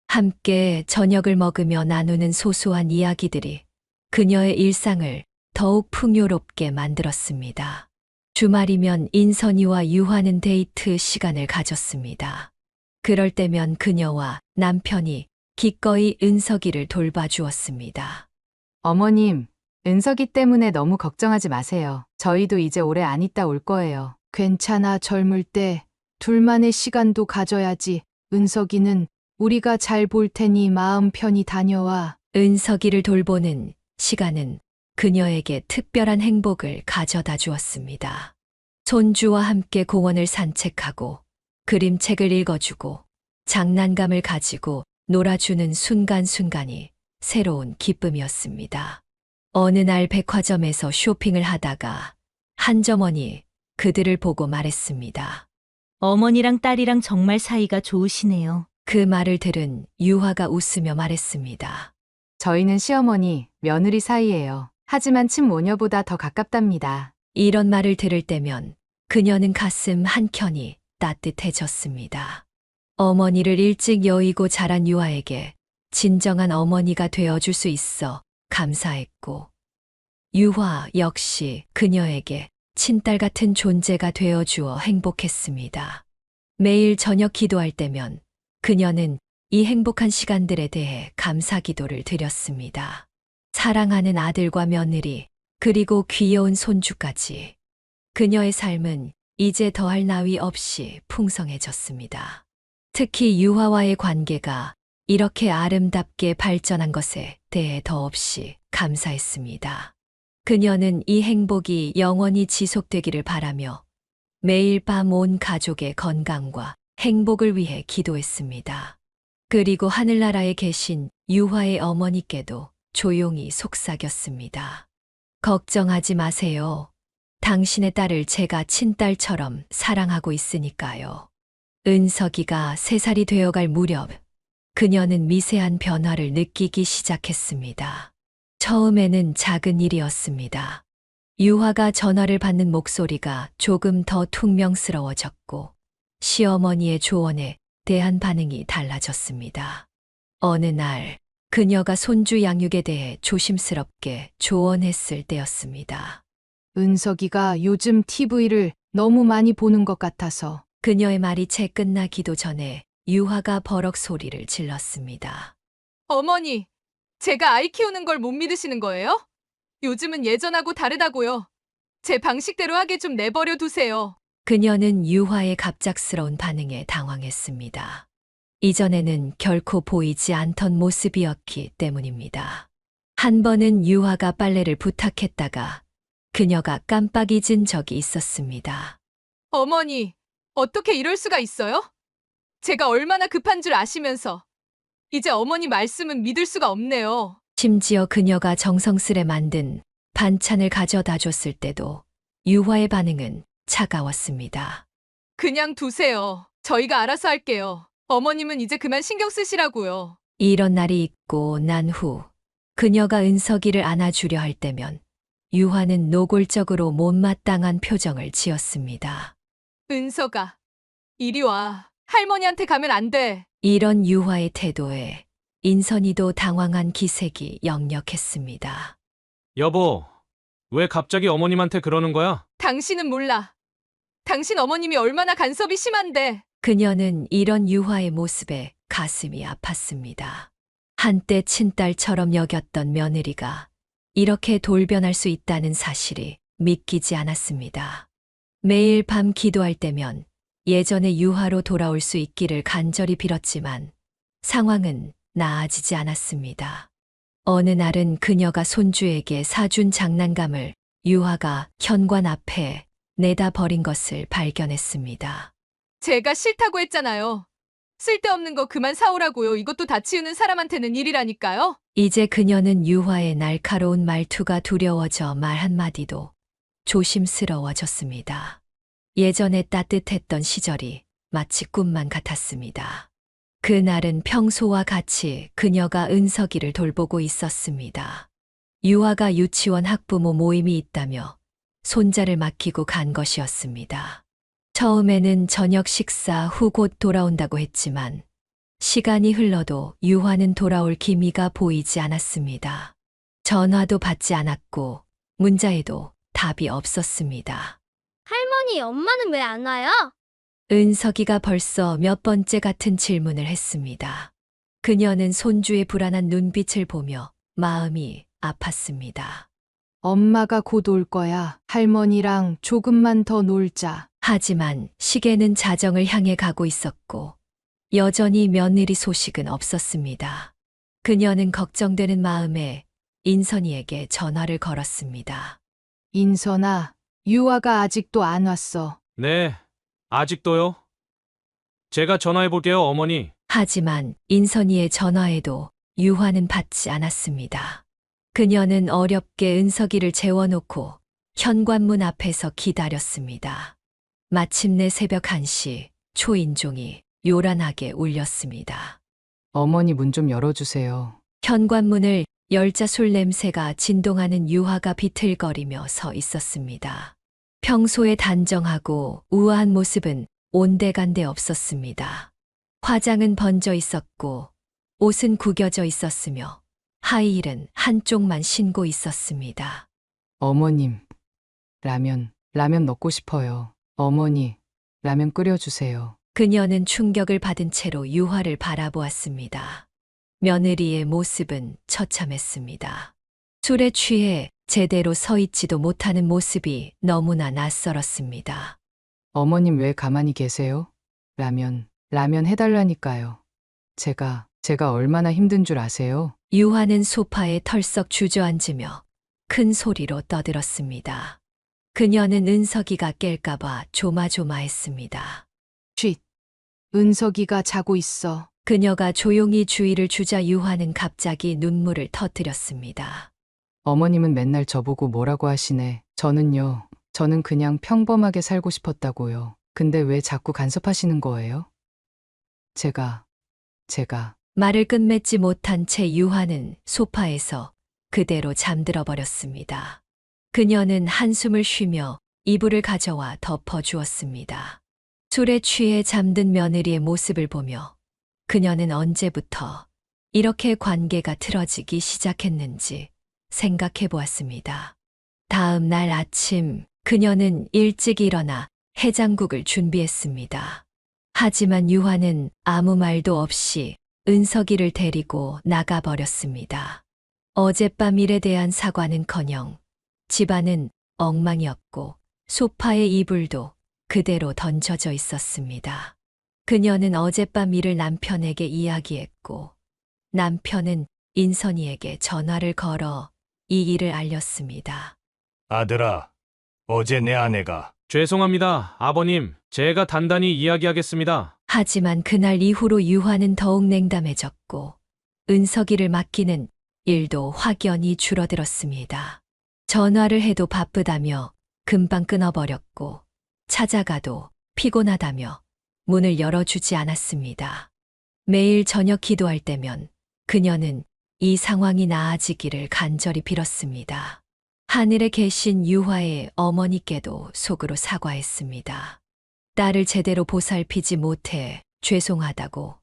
함께 저녁을 먹으며 나누는 소소한 이야기들이 그녀의 일상을 더욱 풍요롭게 만들었습니다. 주말이면 인선이와 유화는 데이트 시간을 가졌습니다. 그럴 때면 그녀와 남편이 기꺼이 은석이를 돌봐주었습니다. 어머님, 은석이 때문에 너무 걱정하지 마세요. 저희도 이제 오래 안 있다 올 거예요. 괜찮아, 젊을 때 둘만의 시간도 가져야지. 은석이는 우리가 잘 볼 테니 마음 편히 다녀와. 은석이를 돌보는 시간은 그녀에게 특별한 행복을 가져다 주었습니다. 손주와 함께 공원을 산책하고 그림책을 읽어주고 장난감을 가지고 놀아주는 순간순간이 새로운 기쁨이었습니다. 어느 날 백화점에서 쇼핑을 하다가 한 점원이 그들을 보고 말했습니다. 어머니랑 딸이랑 정말 사이가 좋으시네요. 그 말을 들은 유화가 웃으며 말했습니다. 저희는 시어머니, 며느리 사이예요. 하지만 친모녀보다 더 가깝답니다. 이런 말을 들을 때면 그녀는 가슴 한켠이 따뜻해졌습니다. 어머니를 일찍 여의고 자란 유화에게 진정한 어머니가 되어줄 수 있어 감사했고, 유화 역시 그녀에게 친딸 같은 존재가 되어주어 행복했습니다. 매일 저녁 기도할 때면 그녀는 이 행복한 시간들에 대해 감사 기도를 드렸습니다. 사랑하는 아들과 며느리, 그리고 귀여운 손주까지. 그녀의 삶은 이제 더할 나위 없이 풍성해졌습니다. 특히 유화와의 관계가 이렇게 아름답게 발전한 것에 대해 더없이 감사했습니다. 그녀는 이 행복이 영원히 지속되기를 바라며 매일 밤 온 가족의 건강과 행복을 위해 기도했습니다. 그리고 하늘나라에 계신 유화의 어머니께도 조용히 속삭였습니다. 걱정하지 마세요. 당신의 딸을 제가 친딸처럼 사랑하고 있으니까요. 은석이가 3살이 되어갈 무렵 그녀는 미세한 변화를 느끼기 시작했습니다. 처음에는 작은 일이었습니다. 유화가 전화를 받는 목소리가 조금 더 퉁명스러워졌고 시어머니의 조언에 대한 반응이 달라졌습니다. 어느 날 그녀가 손주 양육에 대해 조심스럽게 조언했을 때였습니다. 은석이가 요즘 TV를 너무 많이 보는 것 같아서. 그녀의 말이 채 끝나기도 전에 유화가 버럭 소리를 질렀습니다. 어머니, 제가 아이 키우는 걸 못 믿으시는 거예요? 요즘은 예전하고 다르다고요. 제 방식대로 하게 좀 내버려 두세요. 그녀는 유화의 갑작스러운 반응에 당황했습니다. 이전에는 결코 보이지 않던 모습이었기 때문입니다. 한 번은 유화가 빨래를 부탁했다가 그녀가 깜빡 잊은 적이 있었습니다. 어머니, 어떻게 이럴 수가 있어요? 제가 얼마나 급한 줄 아시면서 이제 어머니 말씀은 믿을 수가 없네요. 심지어 그녀가 정성스레 만든 반찬을 가져다 줬을 때도 유화의 반응은 차가웠습니다. 그냥 두세요. 저희가 알아서 할게요. 어머님은 이제 그만 신경 쓰시라고요. 이런 날이 있고 난 후 그녀가 은석이를 안아주려 할 때면 유화는 노골적으로 못마땅한 표정을 지었습니다. 은서가, 이리 와. 할머니한테 가면 안 돼. 이런 유화의 태도에 인선이도 당황한 기색이 역력했습니다. 여보, 왜 갑자기 어머님한테 그러는 거야? 당신은 몰라. 당신 어머님이 얼마나 간섭이 심한데. 그녀는 이런 유화의 모습에 가슴이 아팠습니다. 한때 친딸처럼 여겼던 며느리가 이렇게 돌변할 수 있다는 사실이 믿기지 않았습니다. 매일 밤 기도할 때면 예전의 유화로 돌아올 수 있기를 간절히 빌었지만 상황은 나아지지 않았습니다. 어느 날은 그녀가 손주에게 사준 장난감을 유화가 현관 앞에 내다 버린 것을 발견했습니다. 제가 싫다고 했잖아요. 쓸데없는 거 그만 사오라고요. 이것도 다 치우는 사람한테는 일이라니까요. 이제 그녀는 유화의 날카로운 말투가 두려워져 말 한마디도 조심스러워졌습니다. 예전에 따뜻했던 시절이 마치 꿈만 같았습니다. 그날은 평소와 같이 그녀가 은석이를 돌보고 있었습니다. 유화가 유치원 학부모 모임이 있다며 손자를 맡기고 간 것이었습니다. 처음에는 저녁 식사 후 곧 돌아온다고 했지만 시간이 흘러도 유화는 돌아올 기미가 보이지 않았습니다. 전화도 받지 않았고 문자에도 답이 없었습니다. 할머니, 엄마는 왜 안 와요? 은석이가 벌써 몇 번째 같은 질문을 했습니다. 그녀는 손주의 불안한 눈빛을 보며 마음이 아팠습니다. 엄마가 곧 올 거야. 할머니랑 조금만 더 놀자. 하지만 시계는 자정을 향해 가고 있었고 여전히 며느리 소식은 없었습니다. 그녀는 걱정되는 마음에 인선이에게 전화를 걸었습니다. 인선아, 유아가 아직도 안 왔어. 네, 아직도요? 제가 전화해 볼게요, 어머니. 하지만 인선이의 전화에도 유화는 받지 않았습니다. 그녀는 어렵게 은석이를 재워놓고 현관문 앞에서 기다렸습니다. 마침내 새벽 1시 초인종이 요란하게 울렸습니다. 어머니 문 좀 열어주세요. 현관문을 열자 술 냄새가 진동하는 유화가 비틀거리며 서 있었습니다. 평소에 단정하고 우아한 모습은 온데간데 없었습니다. 화장은 번져 있었고 옷은 구겨져 있었으며 하이힐은 한쪽만 신고 있었습니다. 어머님, 라면 먹고 싶어요. 어머니, 라면 끓여주세요. 그녀는 충격을 받은 채로 유화를 바라보았습니다. 며느리의 모습은 처참했습니다. 술에 취해 제대로 서 있지도 못하는 모습이 너무나 낯설었습니다. 어머님 왜 가만히 계세요? 라면 해달라니까요. 제가 얼마나 힘든 줄 아세요? 유화는 소파에 털썩 주저앉으며 큰 소리로 떠들었습니다. 그녀는 은석이가 깰까봐 조마조마했습니다. 쉿, 은석이가 자고 있어. 그녀가 조용히 주의를 주자 유화는 갑자기 눈물을 터뜨렸습니다. 어머님은 맨날 저보고 뭐라고 하시네. 저는 그냥 평범하게 살고 싶었다고요. 근데 왜 자꾸 간섭하시는 거예요? 제가 말을 끝맺지 못한 채 유화는 소파에서 그대로 잠들어 버렸습니다. 그녀는 한숨을 쉬며 이불을 가져와 덮어 주었습니다. 술에 취해 잠든 며느리의 모습을 보며 그녀는 언제부터 이렇게 관계가 틀어지기 시작했는지 생각해 보았습니다. 다음 날 아침 그녀는 일찍 일어나 해장국을 준비했습니다. 하지만 유화는 아무 말도 없이 은석이를 데리고 나가버렸습니다. 어젯밤 일에 대한 사과는커녕 집안은 엉망이었고 소파의 이불도 그대로 던져져 있었습니다. 그녀는 어젯밤 일을 남편에게 이야기했고 남편은 인선이에게 전화를 걸어 이 일을 알렸습니다. 아들아, 어제 내 아내가 죄송합니다, 아버님. 제가 단단히 이야기하겠습니다. 하지만 그날 이후로 유화는 더욱 냉담해졌고 은석이를 맡기는 일도 확연히 줄어들었습니다. 전화를 해도 바쁘다며 금방 끊어버렸고 찾아가도 피곤하다며 문을 열어주지 않았습니다. 매일 저녁 기도할 때면 그녀는 이 상황이 나아지기를 간절히 빌었습니다. 하늘에 계신 유화의 어머니께도 속으로 사과했습니다. 딸을 제대로 보살피지 못해 죄송하다고,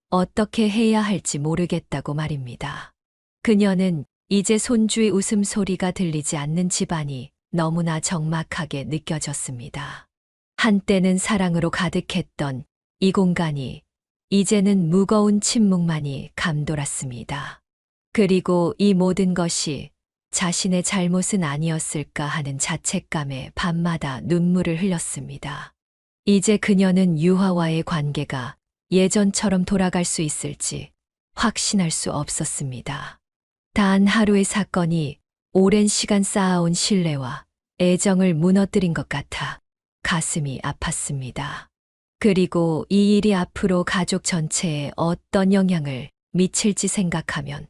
어떻게 해야 할지 모르겠다고 말입니다. 그녀는 이제 손주의 웃음소리가 들리지 않는 집안이 너무나 적막하게 느껴졌습니다. 한때는 사랑으로 가득했던 이 공간이 이제는 무거운 침묵만이 감돌았습니다. 그리고 이 모든 것이 자신의 잘못은 아니었을까 하는 자책감에 밤마다 눈물을 흘렸습니다. 이제 그녀는 유화와의 관계가 예전처럼 돌아갈 수 있을지 확신할 수 없었습니다. 단 하루의 사건이 오랜 시간 쌓아온 신뢰와 애정을 무너뜨린 것 같아 가슴이 아팠습니다. 그리고 이 일이 앞으로 가족 전체에 어떤 영향을 미칠지 생각하면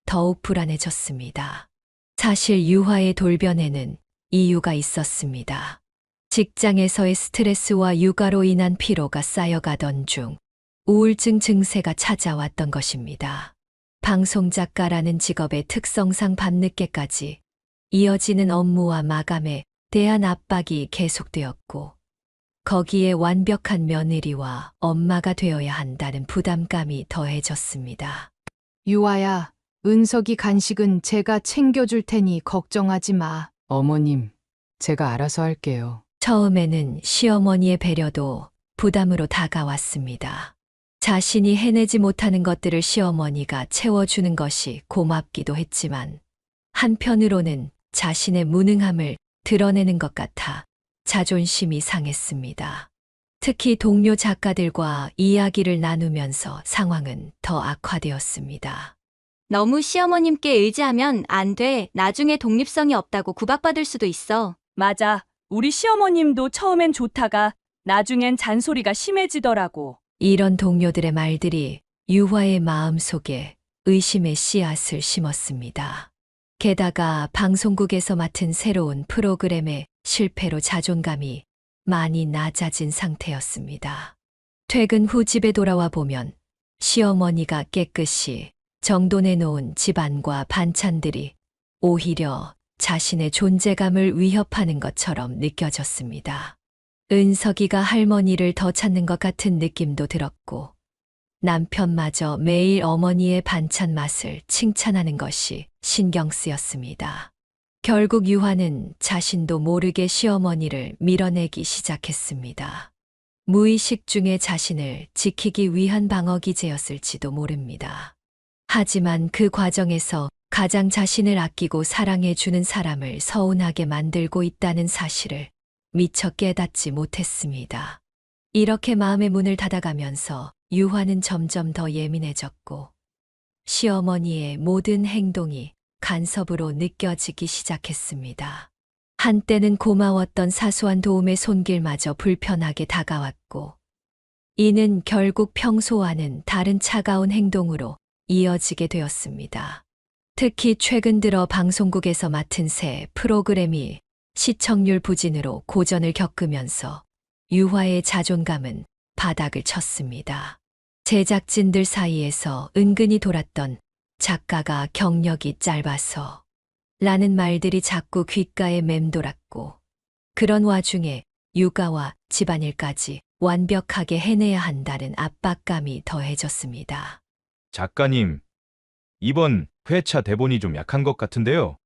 더욱 불안해졌습니다. 사실 유화의 돌변에는 이유가 있었습니다. 직장에서의 스트레스와 육아로 인한 피로가 쌓여가던 중 우울증 증세가 찾아왔던 것입니다. 방송작가라는 직업의 특성상 밤늦게까지 이어지는 업무와 마감에 대한 압박이 계속되었고 거기에 완벽한 며느리와 엄마가 되어야 한다는 부담감이 더해졌습니다. 유아야, 은석이 간식은 제가 챙겨줄 테니 걱정하지 마. 어머님, 제가 알아서 할게요. 처음에는 시어머니의 배려도 부담으로 다가왔습니다. 자신이 해내지 못하는 것들을 시어머니가 채워주는 것이 고맙기도 했지만 한편으로는 자신의 무능함을 드러내는 것 같아 자존심이 상했습니다. 특히 동료 작가들과 이야기를 나누면서 상황은 더 악화되었습니다. 너무 시어머님께 의지하면 안 돼. 나중에 독립성이 없다고 구박받을 수도 있어. 맞아. 우리 시어머님도 처음엔 좋다가 나중엔 잔소리가 심해지더라고. 이런 동료들의 말들이 유화의 마음속에 의심의 씨앗을 심었습니다. 게다가 방송국에서 맡은 새로운 프로그램의 실패로 자존감이 많이 낮아진 상태였습니다. 퇴근 후 집에 돌아와 보면 시어머니가 깨끗이 정돈해 놓은 집안과 반찬들이 오히려 자신의 존재감을 위협하는 것처럼 느껴졌습니다. 은석이가 할머니를 더 찾는 것 같은 느낌도 들었고 남편마저 매일 어머니의 반찬 맛을 칭찬하는 것이 신경 쓰였습니다. 결국 유화는 자신도 모르게 시어머니를 밀어내기 시작했습니다. 무의식 중에 자신을 지키기 위한 방어 기제였을지도 모릅니다. 하지만 그 과정에서 가장 자신을 아끼고 사랑해주는 사람을 서운하게 만들고 있다는 사실을 미처 깨닫지 못했습니다. 이렇게 마음의 문을 닫아가면서 유화는 점점 더 예민해졌고 시어머니의 모든 행동이 간섭으로 느껴지기 시작했습니다. 한때는 고마웠던 사소한 도움의 손길마저 불편하게 다가왔고 이는 결국 평소와는 다른 차가운 행동으로 이어지게 되었습니다. 특히 최근 들어 방송국에서 맡은 새 프로그램이 시청률 부진으로 고전을 겪으면서 유화의 자존감은 바닥을 쳤습니다. 제작진들 사이에서 은근히 돌았던 작가가 경력이 짧아서 라는 말들이 자꾸 귓가에 맴돌았고 그런 와중에 육아와 집안일까지 완벽하게 해내야 한다는 압박감이 더해졌습니다. 작가님, 이번 회차 대본이 좀 약한 것 같은데요.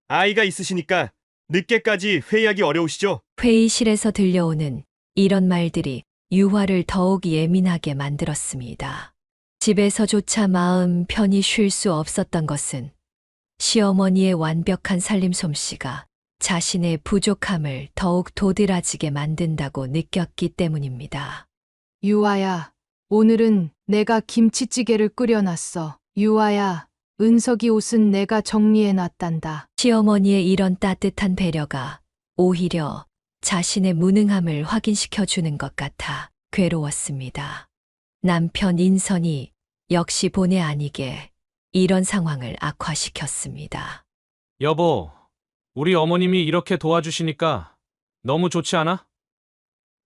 아이가 있으시니까 늦게까지 회의하기 어려우시죠? 회의실에서 들려오는 이런 말들이 유화를 더욱 예민하게 만들었습니다. 집에서조차 마음 편히 쉴 수 없었던 것은 시어머니의 완벽한 살림 솜씨가 자신의 부족함을 더욱 도드라지게 만든다고 느꼈기 때문입니다. 유아야, 오늘은 내가 김치찌개를 끓여놨어. 유아야, 은석이 옷은 내가 정리해놨단다. 시어머니의 이런 따뜻한 배려가 오히려 자신의 무능함을 확인시켜 주는 것 같아 괴로웠습니다. 남편 인선이 역시 본의 아니게 이런 상황을 악화시켰습니다. 여보, 우리 어머님이 이렇게 도와주시니까 너무 좋지 않아?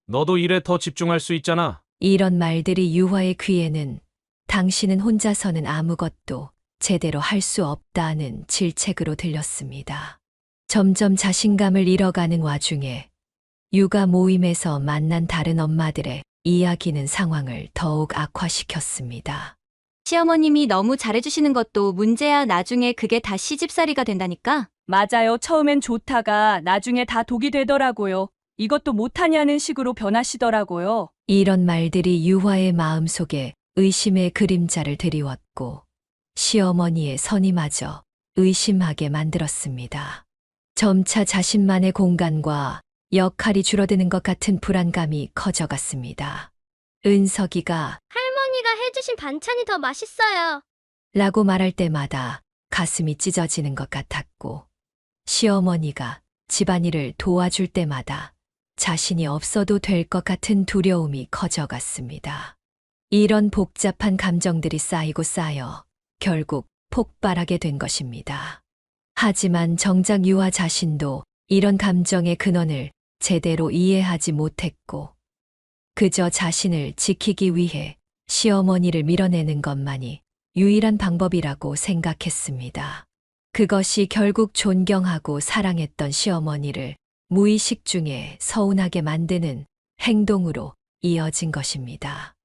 너도 일에 더 집중할 수 있잖아. 이런 말들이 유화의 귀에는 당신은 혼자서는 아무것도 제대로 할 수 없다는 질책으로 들렸습니다. 점점 자신감을 잃어가는 와중에 육아 모임에서 만난 다른 엄마들의 이야기는 상황을 더욱 악화시켰습니다. 시어머님이 너무 잘해주시는 것도 문제야. 나중에 그게 다 시집살이가 된다니까? 맞아요. 처음엔 좋다가 나중에 다 독이 되더라고요. 이것도 못하냐는 식으로 변하시더라고요. 이런 말들이 유화의 마음속에 의심의 그림자를 드리웠고 시어머니의 선임마저 의심하게 만들었습니다. 점차 자신만의 공간과 역할이 줄어드는 것 같은 불안감이 커져갔습니다. 은석이가 할머니가 해주신 반찬이 더 맛있어요. 라고 말할 때마다 가슴이 찢어지는 것 같았고 시어머니가 집안일을 도와줄 때마다 자신이 없어도 될 것 같은 두려움이 커져갔습니다. 이런 복잡한 감정들이 쌓이고 쌓여 결국 폭발하게 된 것입니다. 하지만 정작 유아 자신도 이런 감정의 근원을 제대로 이해하지 못했고 그저 자신을 지키기 위해 시어머니를 밀어내는 것만이 유일한 방법이라고 생각했습니다. 그것이 결국 존경하고 사랑했던 시어머니를 무의식 중에 서운하게 만드는 행동으로 이어진 것입니다.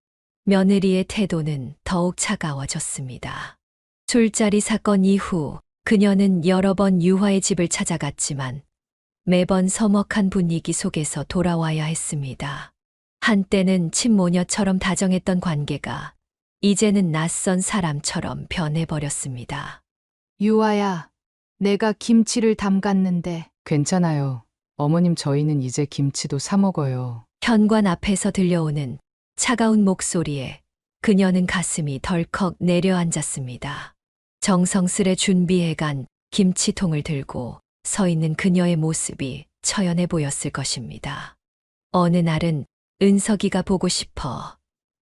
며느리의 태도는 더욱 차가워졌습니다. 술자리 사건 이후 그녀는 여러 번 유화의 집을 찾아갔지만 매번 서먹한 분위기 속에서 돌아와야 했습니다. 한때는 친모녀처럼 다정했던 관계가 이제는 낯선 사람처럼 변해버렸습니다. 유아야, 내가 김치를 담갔는데. 괜찮아요. 어머님, 저희는 이제 김치도 사 먹어요. 현관 앞에서 들려오는 차가운 목소리에 그녀는 가슴이 덜컥 내려앉았습니다. 정성스레 준비해간 김치통을 들고 서 있는 그녀의 모습이 처연해 보였을 것입니다. 어느 날은 은석이가 보고 싶어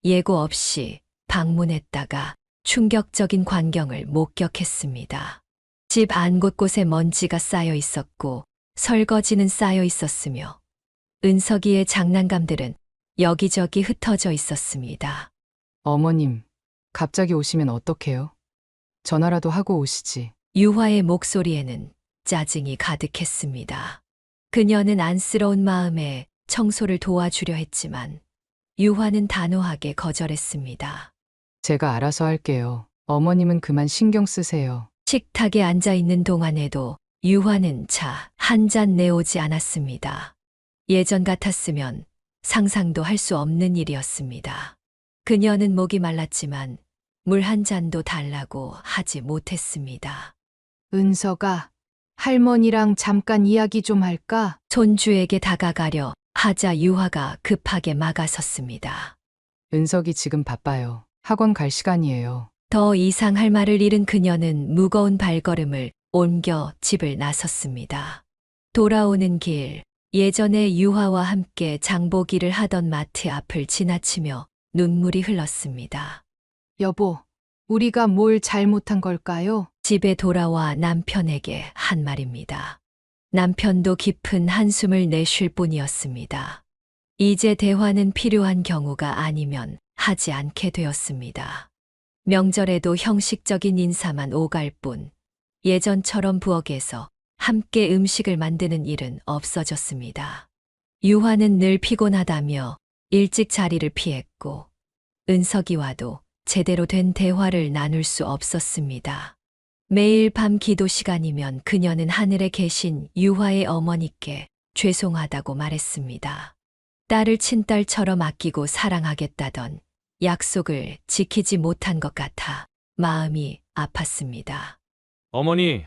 예고 없이 방문했다가 충격적인 광경을 목격했습니다. 집 안 곳곳에 먼지가 쌓여 있었고 설거지는 쌓여 있었으며 은석이의 장난감들은 여기저기 흩어져 있었습니다. 어머님, 갑자기 오시면 어떡해요? 전화라도 하고 오시지. 유화의 목소리에는 짜증이 가득했습니다. 그녀는 안쓰러운 마음에 청소를 도와주려 했지만 유화는 단호하게 거절했습니다. 제가 알아서 할게요. 어머님은 그만 신경 쓰세요. 식탁에 앉아 있는 동안에도 유화는 차 한 잔 내오지 않았습니다. 예전 같았으면 상상도 할 수 없는 일이었습니다. 그녀는 목이 말랐지만 물 한 잔도 달라고 하지 못했습니다. 은석아, 할머니랑 잠깐 이야기 좀 할까? 손주에게 다가가려 하자 유화가 급하게 막아섰습니다. 은석이 지금 바빠요. 학원 갈 시간이에요. 더 이상 할 말을 잃은 그녀는 무거운 발걸음을 옮겨 집을 나섰습니다. 돌아오는 길, 예전에 유화와 함께 장보기를 하던 마트 앞을 지나치며 눈물이 흘렀습니다. 여보, 우리가 뭘 잘못한 걸까요? 집에 돌아와 남편에게 한 말입니다. 남편도 깊은 한숨을 내쉴 뿐이었습니다. 이제 대화는 필요한 경우가 아니면 하지 않게 되었습니다. 명절에도 형식적인 인사만 오갈 뿐 예전처럼 부엌에서 함께 음식을 만드는 일은 없어졌습니다. 유화는 늘 피곤하다며 일찍 자리를 피했고 은석이와도 제대로 된 대화를 나눌 수 없었습니다. 매일 밤 기도 시간이면 그녀는 하늘에 계신 유화의 어머니께 죄송하다고 말했습니다. 딸을 친딸처럼 아끼고 사랑하겠다던 약속을 지키지 못한 것 같아 마음이 아팠습니다. 어머니,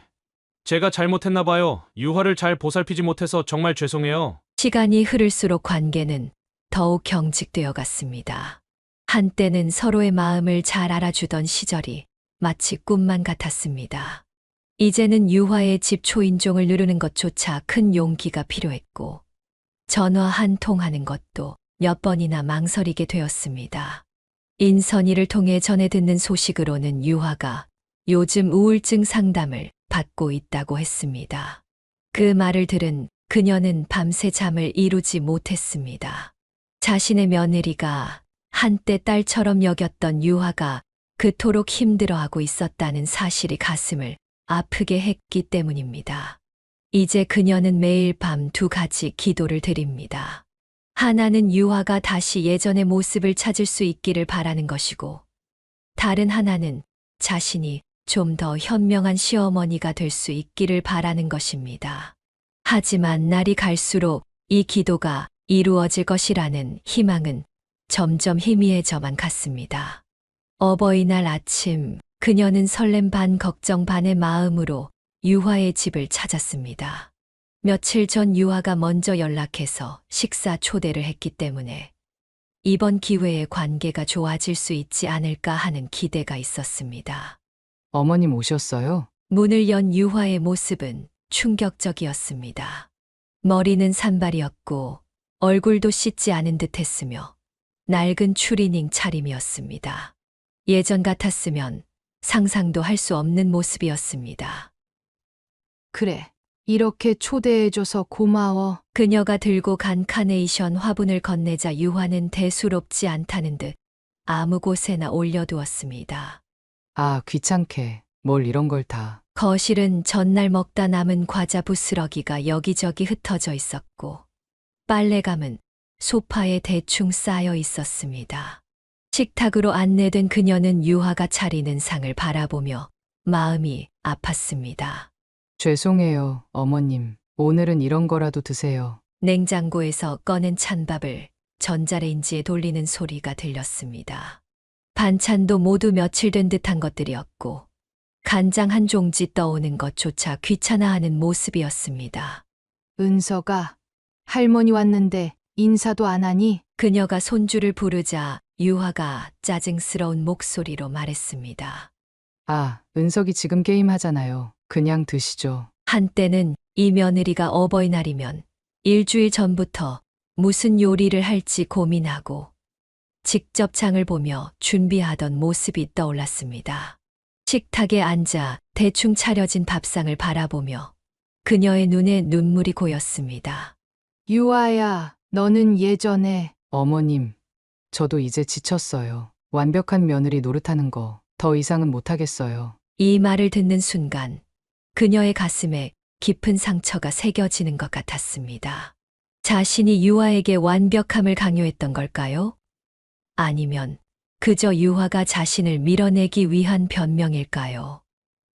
제가 잘못했나 봐요. 유화를 잘 보살피지 못해서 정말 죄송해요. 시간이 흐를수록 관계는 더욱 경직되어 갔습니다. 한때는 서로의 마음을 잘 알아주던 시절이 마치 꿈만 같았습니다. 이제는 유화의 집 초인종을 누르는 것조차 큰 용기가 필요했고, 전화 한 통 하는 것도 몇 번이나 망설이게 되었습니다. 인선이를 통해 전해 듣는 소식으로는 유화가 요즘 우울증 상담을 받고 있다고 했습니다. 그 말을 들은 그녀는 밤새 잠을 이루지 못했습니다. 자신의 며느리가 한때 딸처럼 여겼던 유화가 그토록 힘들어하고 있었다는 사실이 가슴을 아프게 했기 때문입니다. 이제 그녀는 매일 밤 두 가지 기도를 드립니다. 하나는 유화가 다시 예전의 모습을 찾을 수 있기를 바라는 것이고, 다른 하나는 자신이 좀 더 현명한 시어머니가 될 수 있기를 바라는 것입니다. 하지만 날이 갈수록 이 기도가 이루어질 것이라는 희망은 점점 희미해져만 갔습니다. 어버이날 아침, 그녀는 설렘 반 걱정 반의 마음으로 유화의 집을 찾았습니다. 며칠 전 유화가 먼저 연락해서 식사 초대를 했기 때문에 이번 기회에 관계가 좋아질 수 있지 않을까 하는 기대가 있었습니다. 어머님 오셨어요? 문을 연 유화의 모습은 충격적이었습니다. 머리는 산발이었고 얼굴도 씻지 않은 듯 했으며 낡은 추리닝 차림이었습니다. 예전 같았으면 상상도 할 수 없는 모습이었습니다. 그래. 이렇게 초대해줘서 고마워. 그녀가 들고 간 카네이션 화분을 건네자 유화는 대수롭지 않다는 듯 아무 곳에나 올려두었습니다. 아, 귀찮게. 뭘 이런 걸 다. 거실은 전날 먹다 남은 과자 부스러기가 여기저기 흩어져 있었고, 빨래감은 소파에 대충 쌓여 있었습니다. 식탁으로 안내된 그녀는 유화가 차리는 상을 바라보며 마음이 아팠습니다. 죄송해요, 어머님. 오늘은 이런 거라도 드세요. 냉장고에서 꺼낸 찬밥을 전자레인지에 돌리는 소리가 들렸습니다. 반찬도 모두 며칠 된 듯한 것들이었고, 간장 한 종지 떠오는 것조차 귀찮아하는 모습이었습니다. 은서가, 할머니 왔는데 인사도 안 하니? 그녀가 손주를 부르자 유화가 짜증스러운 목소리로 말했습니다. 아, 은석이 지금 게임 하잖아요. 그냥 드시죠. 한때는 이 며느리가 어버이날이면 일주일 전부터 무슨 요리를 할지 고민하고 직접 장을 보며 준비하던 모습이 떠올랐습니다. 식탁에 앉아 대충 차려진 밥상을 바라보며 그녀의 눈에 눈물이 고였습니다. 유아야, 너는 예전에. 어머님, 저도 이제 지쳤어요. 완벽한 며느리 노릇하는 거 더 이상은 못하겠어요. 이 말을 듣는 순간 그녀의 가슴에 깊은 상처가 새겨지는 것 같았습니다. 자신이 유화에게 완벽함을 강요했던 걸까요? 아니면 그저 유화가 자신을 밀어내기 위한 변명일까요?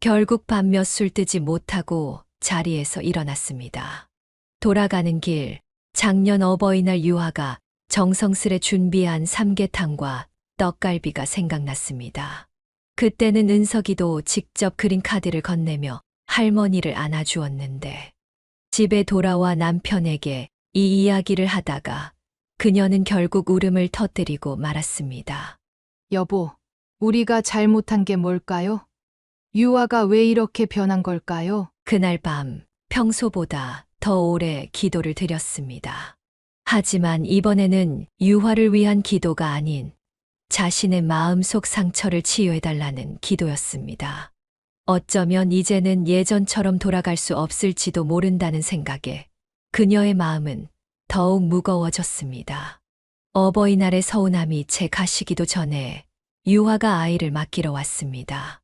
결국 밤 몇 술 뜨지 못하고 자리에서 일어났습니다. 돌아가는 길, 작년 어버이날 유화가 정성스레 준비한 삼계탕과 떡갈비가 생각났습니다. 그때는 은석이도 직접 그린 카드를 건네며 할머니를 안아주었는데, 집에 돌아와 남편에게 이 이야기를 하다가 그녀는 결국 울음을 터뜨리고 말았습니다. 여보, 우리가 잘못한 게 뭘까요? 유아가 왜 이렇게 변한 걸까요? 그날 밤 평소보다 더 오래 기도를 드렸습니다. 하지만 이번에는 유화를 위한 기도가 아닌 자신의 마음속 상처를 치유해달라는 기도였습니다. 어쩌면 이제는 예전처럼 돌아갈 수 없을지도 모른다는 생각에 그녀의 마음은 더욱 무거워졌습니다. 어버이날의 서운함이 채 가시기도 전에 유화가 아이를 맡기러 왔습니다.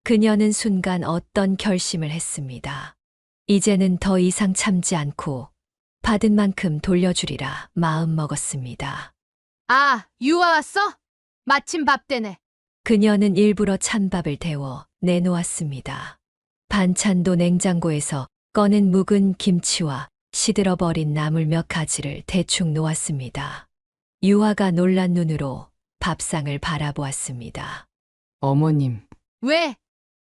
그녀는 순간 어떤 결심을 했습니다. 이제는 더 이상 참지 않고 받은 만큼 돌려주리라 마음먹었습니다. 아, 유아 왔어? 마침 밥 되네. 그녀는 일부러 찬밥을 데워 내놓았습니다. 반찬도 냉장고에서 꺼낸 묵은 김치와 시들어버린 나물 몇 가지를 대충 놓았습니다. 유화가 놀란 눈으로 밥상을 바라보았습니다. 어머님, 왜?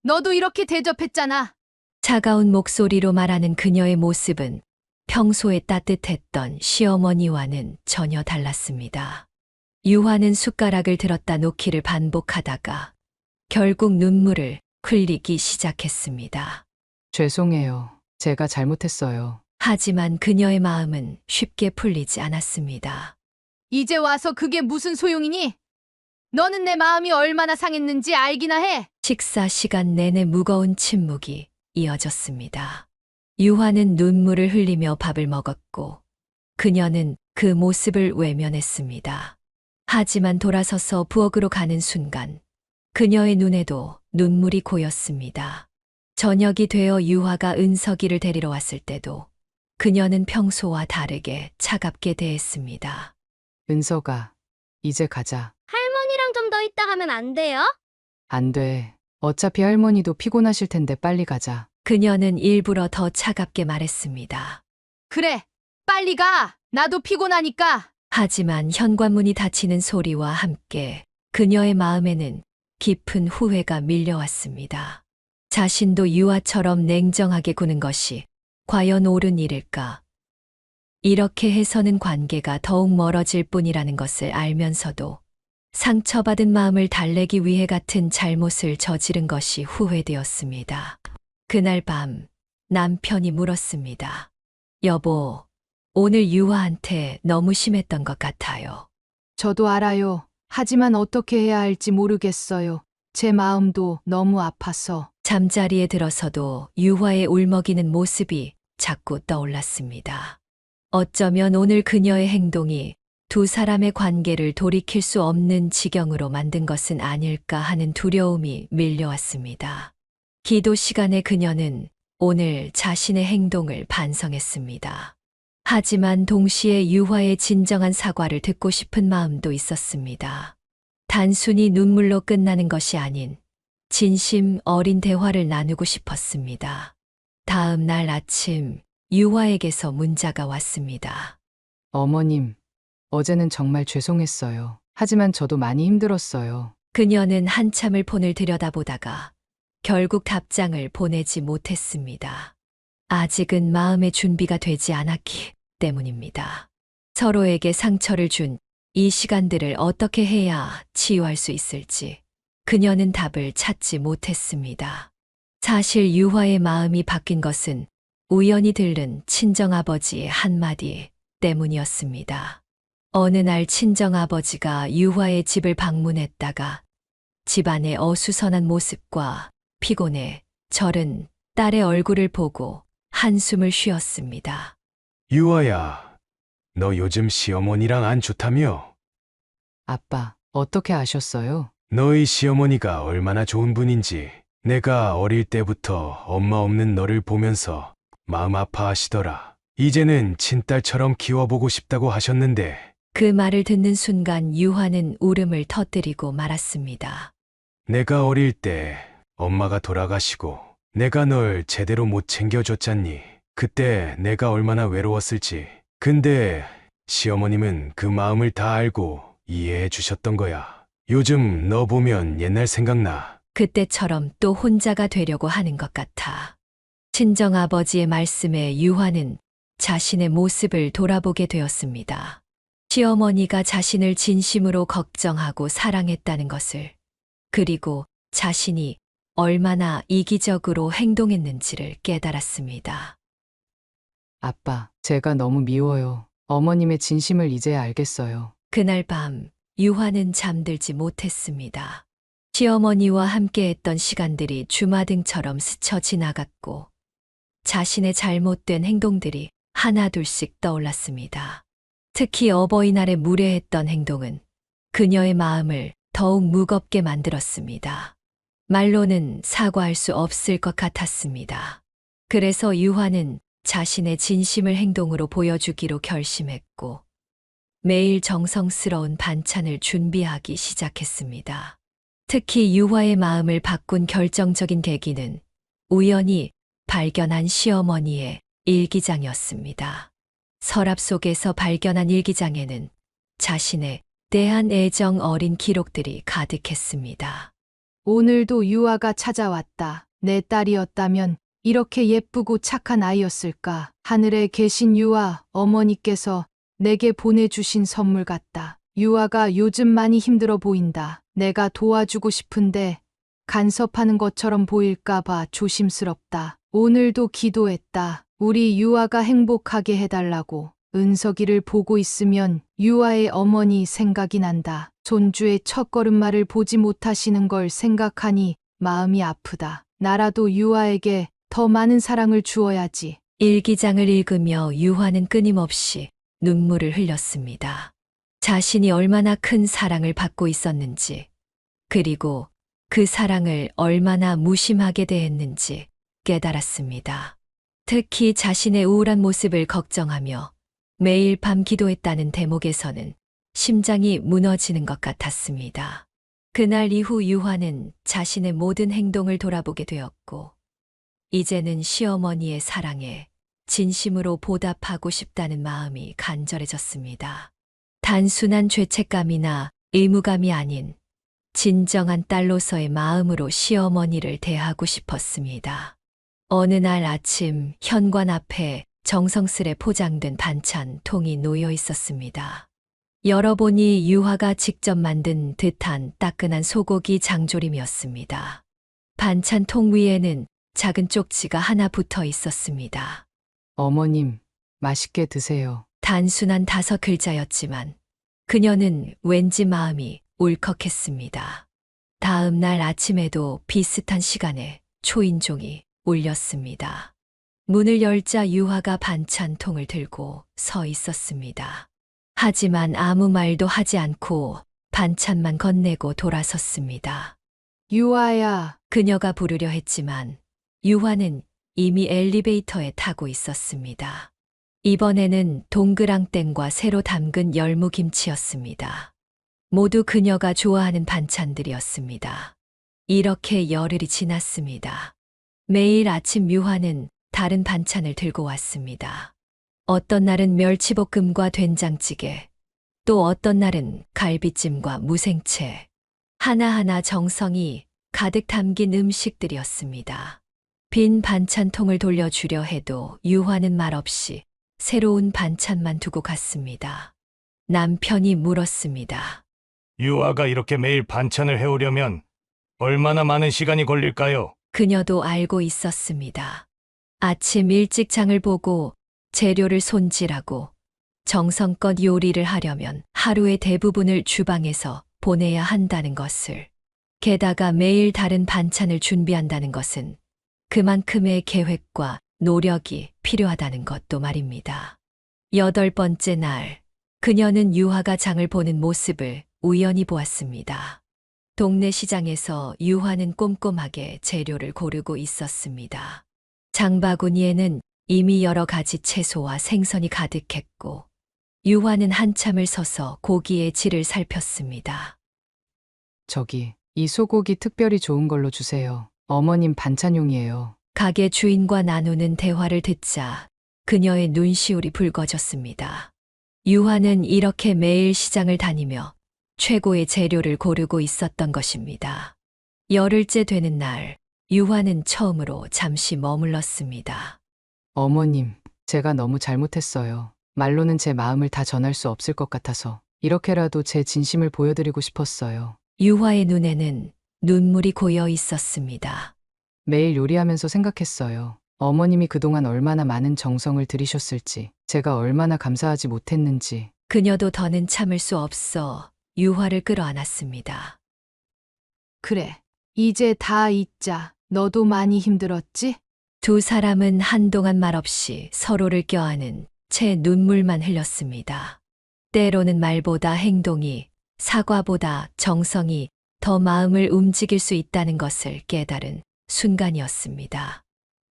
너도 이렇게 대접했잖아. 차가운 목소리로 말하는 그녀의 모습은 평소에 따뜻했던 시어머니와는 전혀 달랐습니다. 유화는 숟가락을 들었다 놓기를 반복하다가 결국 눈물을 흘리기 시작했습니다. 죄송해요. 제가 잘못했어요. 하지만 그녀의 마음은 쉽게 풀리지 않았습니다. 이제 와서 그게 무슨 소용이니? 너는 내 마음이 얼마나 상했는지 알기나 해. 식사 시간 내내 무거운 침묵이 이어졌습니다. 유화는 눈물을 흘리며 밥을 먹었고 그녀는 그 모습을 외면했습니다. 하지만 돌아서서 부엌으로 가는 순간 그녀의 눈에도 눈물이 고였습니다. 저녁이 되어 유화가 은석이를 데리러 왔을 때도 그녀는 평소와 다르게 차갑게 대했습니다. 은서가, 이제 가자. 할머니랑 좀 더 있다 가면 안 돼요? 안 돼. 어차피 할머니도 피곤하실 텐데 빨리 가자. 그녀는 일부러 더 차갑게 말했습니다. 그래, 빨리 가. 나도 피곤하니까. 하지만 현관문이 닫히는 소리와 함께 그녀의 마음에는 깊은 후회가 밀려왔습니다. 자신도 유아처럼 냉정하게 구는 것이 과연 옳은 일일까? 이렇게 해서는 관계가 더욱 멀어질 뿐이라는 것을 알면서도 상처받은 마음을 달래기 위해 같은 잘못을 저지른 것이 후회되었습니다. 그날 밤 남편이 물었습니다. 여보, 오늘 유아한테 너무 심했던 것 같아요. 저도 알아요. 하지만 어떻게 해야 할지 모르겠어요. 제 마음도 너무 아파서. 잠자리에 들어서도 유화의 울먹이는 모습이 자꾸 떠올랐습니다. 어쩌면 오늘 그녀의 행동이 두 사람의 관계를 돌이킬 수 없는 지경으로 만든 것은 아닐까 하는 두려움이 밀려왔습니다. 기도 시간에 그녀는 오늘 자신의 행동을 반성했습니다. 하지만 동시에 유화의 진정한 사과를 듣고 싶은 마음도 있었습니다. 단순히 눈물로 끝나는 것이 아닌 진심 어린 대화를 나누고 싶었습니다. 다음 날 아침 유화에게서 문자가 왔습니다. 어머님, 어제는 정말 죄송했어요. 하지만 저도 많이 힘들었어요. 그녀는 한참을 폰을 들여다보다가 결국 답장을 보내지 못했습니다. 아직은 마음의 준비가 되지 않았기 때문입니다. 서로에게 상처를 준 이 시간들을 어떻게 해야 치유할 수 있을지 그녀는 답을 찾지 못했습니다. 사실 유화의 마음이 바뀐 것은 우연히 들른 친정아버지의 한마디 때문이었습니다. 어느 날 친정아버지가 유화의 집을 방문했다가 집안의 어수선한 모습과 피곤해 절은 딸의 얼굴을 보고 한숨을 쉬었습니다. 유아야, 너 요즘 시어머니랑 안 좋다며? 아빠, 어떻게 아셨어요? 너희 시어머니가 얼마나 좋은 분인지 내가 어릴 때부터 엄마 없는 너를 보면서 마음 아파하시더라. 이제는 친딸처럼 키워보고 싶다고 하셨는데. 그 말을 듣는 순간 유화는 울음을 터뜨리고 말았습니다. 내가 어릴 때 엄마가 돌아가시고 내가 널 제대로 못 챙겨줬잖니. 그때 내가 얼마나 외로웠을지. 근데 시어머님은 그 마음을 다 알고 이해해 주셨던 거야. 요즘 너 보면 옛날 생각나. 그때처럼 또 혼자가 되려고 하는 것 같아. 친정아버지의 말씀에 유화는 자신의 모습을 돌아보게 되었습니다. 시어머니가 자신을 진심으로 걱정하고 사랑했다는 것을, 그리고 자신이 얼마나 이기적으로 행동했는지를 깨달았습니다. 아빠, 제가 너무 미워요. 어머님의 진심을 이제야 알겠어요. 그날 밤 유화는 잠들지 못했습니다. 시어머니와 함께했던 시간들이 주마등처럼 스쳐 지나갔고 자신의 잘못된 행동들이 하나둘씩 떠올랐습니다. 특히 어버이날에 무례했던 행동은 그녀의 마음을 더욱 무겁게 만들었습니다. 말로는 사과할 수 없을 것 같았습니다. 그래서 유화는 자신의 진심을 행동으로 보여주기로 결심했고 매일 정성스러운 반찬을 준비하기 시작했습니다. 특히 유화의 마음을 바꾼 결정적인 계기는 우연히 발견한 시어머니의 일기장이었습니다. 서랍 속에서 발견한 일기장에는 자신에 대한 애정 어린 기록들이 가득했습니다. 오늘도 유아가 찾아왔다. 내 딸이었다면 이렇게 예쁘고 착한 아이였을까. 하늘에 계신 유아 어머니께서 내게 보내주신 선물 같다. 유아가 요즘 많이 힘들어 보인다. 내가 도와주고 싶은데 간섭하는 것처럼 보일까봐 조심스럽다. 오늘도 기도했다. 우리 유아가 행복하게 해달라고. 은석이를 보고 있으면 유아의 어머니 생각이 난다. 손주의 첫걸음마를 보지 못하시는 걸 생각하니 마음이 아프다. 나라도 유아에게 더 많은 사랑을 주어야지. 일기장을 읽으며 유화는 끊임없이 눈물을 흘렸습니다. 자신이 얼마나 큰 사랑을 받고 있었는지, 그리고 그 사랑을 얼마나 무심하게 대했는지 깨달았습니다. 특히 자신의 우울한 모습을 걱정하며 매일 밤 기도했다는 대목에서는 심장이 무너지는 것 같았습니다. 그날 이후 유화는 자신의 모든 행동을 돌아보게 되었고, 이제는 시어머니의 사랑에 진심으로 보답하고 싶다는 마음이 간절해졌습니다. 단순한 죄책감이나 의무감이 아닌 진정한 딸로서의 마음으로 시어머니를 대하고 싶었습니다. 어느 날 아침 현관 앞에 정성스레 포장된 반찬 통이 놓여 있었습니다. 열어보니 유화가 직접 만든 듯한 따끈한 소고기 장조림이었습니다. 반찬 통 위에는 작은 쪽지가 하나 붙어 있었습니다. 어머님, 맛있게 드세요. 단순한 5글자였지만 그녀는 왠지 마음이 울컥했습니다. 다음 날 아침에도 비슷한 시간에 초인종이 울렸습니다. 문을 열자 유화가 반찬통을 들고 서 있었습니다. 하지만 아무 말도 하지 않고 반찬만 건네고 돌아섰습니다. 유아야. 그녀가 부르려 했지만 유화는 이미 엘리베이터에 타고 있었습니다. 이번에는 동그랑땡과 새로 담근 열무김치였습니다. 모두 그녀가 좋아하는 반찬들이었습니다. 이렇게 열흘이 지났습니다. 매일 아침 유화는 다른 반찬을 들고 왔습니다. 어떤 날은 멸치볶음과 된장찌개, 또 어떤 날은 갈비찜과 무생채, 하나하나 정성이 가득 담긴 음식들이었습니다. 빈 반찬통을 돌려주려 해도 유화는 말없이 새로운 반찬만 두고 갔습니다. 남편이 물었습니다. 유아가 이렇게 매일 반찬을 해오려면 얼마나 많은 시간이 걸릴까요? 그녀도 알고 있었습니다. 아침 일찍 장을 보고 재료를 손질하고 정성껏 요리를 하려면 하루의 대부분을 주방에서 보내야 한다는 것을. 게다가 매일 다른 반찬을 준비한다는 것은 그만큼의 계획과 노력이 필요하다는 것도 말입니다. 8번째 날, 그녀는 유화가 장을 보는 모습을 우연히 보았습니다. 동네 시장에서 유화는 꼼꼼하게 재료를 고르고 있었습니다. 장바구니에는 이미 여러 가지 채소와 생선이 가득했고, 유화는 한참을 서서 고기의 질을 살폈습니다. 저기, 이 소고기 특별히 좋은 걸로 주세요. 어머님 반찬용이에요. 가게 주인과 나누는 대화를 듣자 그녀의 눈시울이 붉어졌습니다. 유화는 이렇게 매일 시장을 다니며 최고의 재료를 고르고 있었던 것입니다. 열흘째 되는 날, 유화는 처음으로 잠시 머물렀습니다. 어머님, 제가 너무 잘못했어요. 말로는 제 마음을 다 전할 수 없을 것 같아서 이렇게라도 제 진심을 보여드리고 싶었어요. 유화의 눈에는 눈물이 고여 있었습니다. 매일 요리하면서 생각했어요. 어머님이 그동안 얼마나 많은 정성을 들이셨을지, 제가 얼마나 감사하지 못했는지. 그녀도 더는 참을 수 없어 유화를 끌어안았습니다. 그래, 이제 다 잊자. 너도 많이 힘들었지? 두 사람은 한동안 말없이 서로를 껴안은 채 눈물만 흘렸습니다. 때로는 말보다 행동이, 사과보다 정성이 더 마음을 움직일 수 있다는 것을 깨달은 순간이었습니다.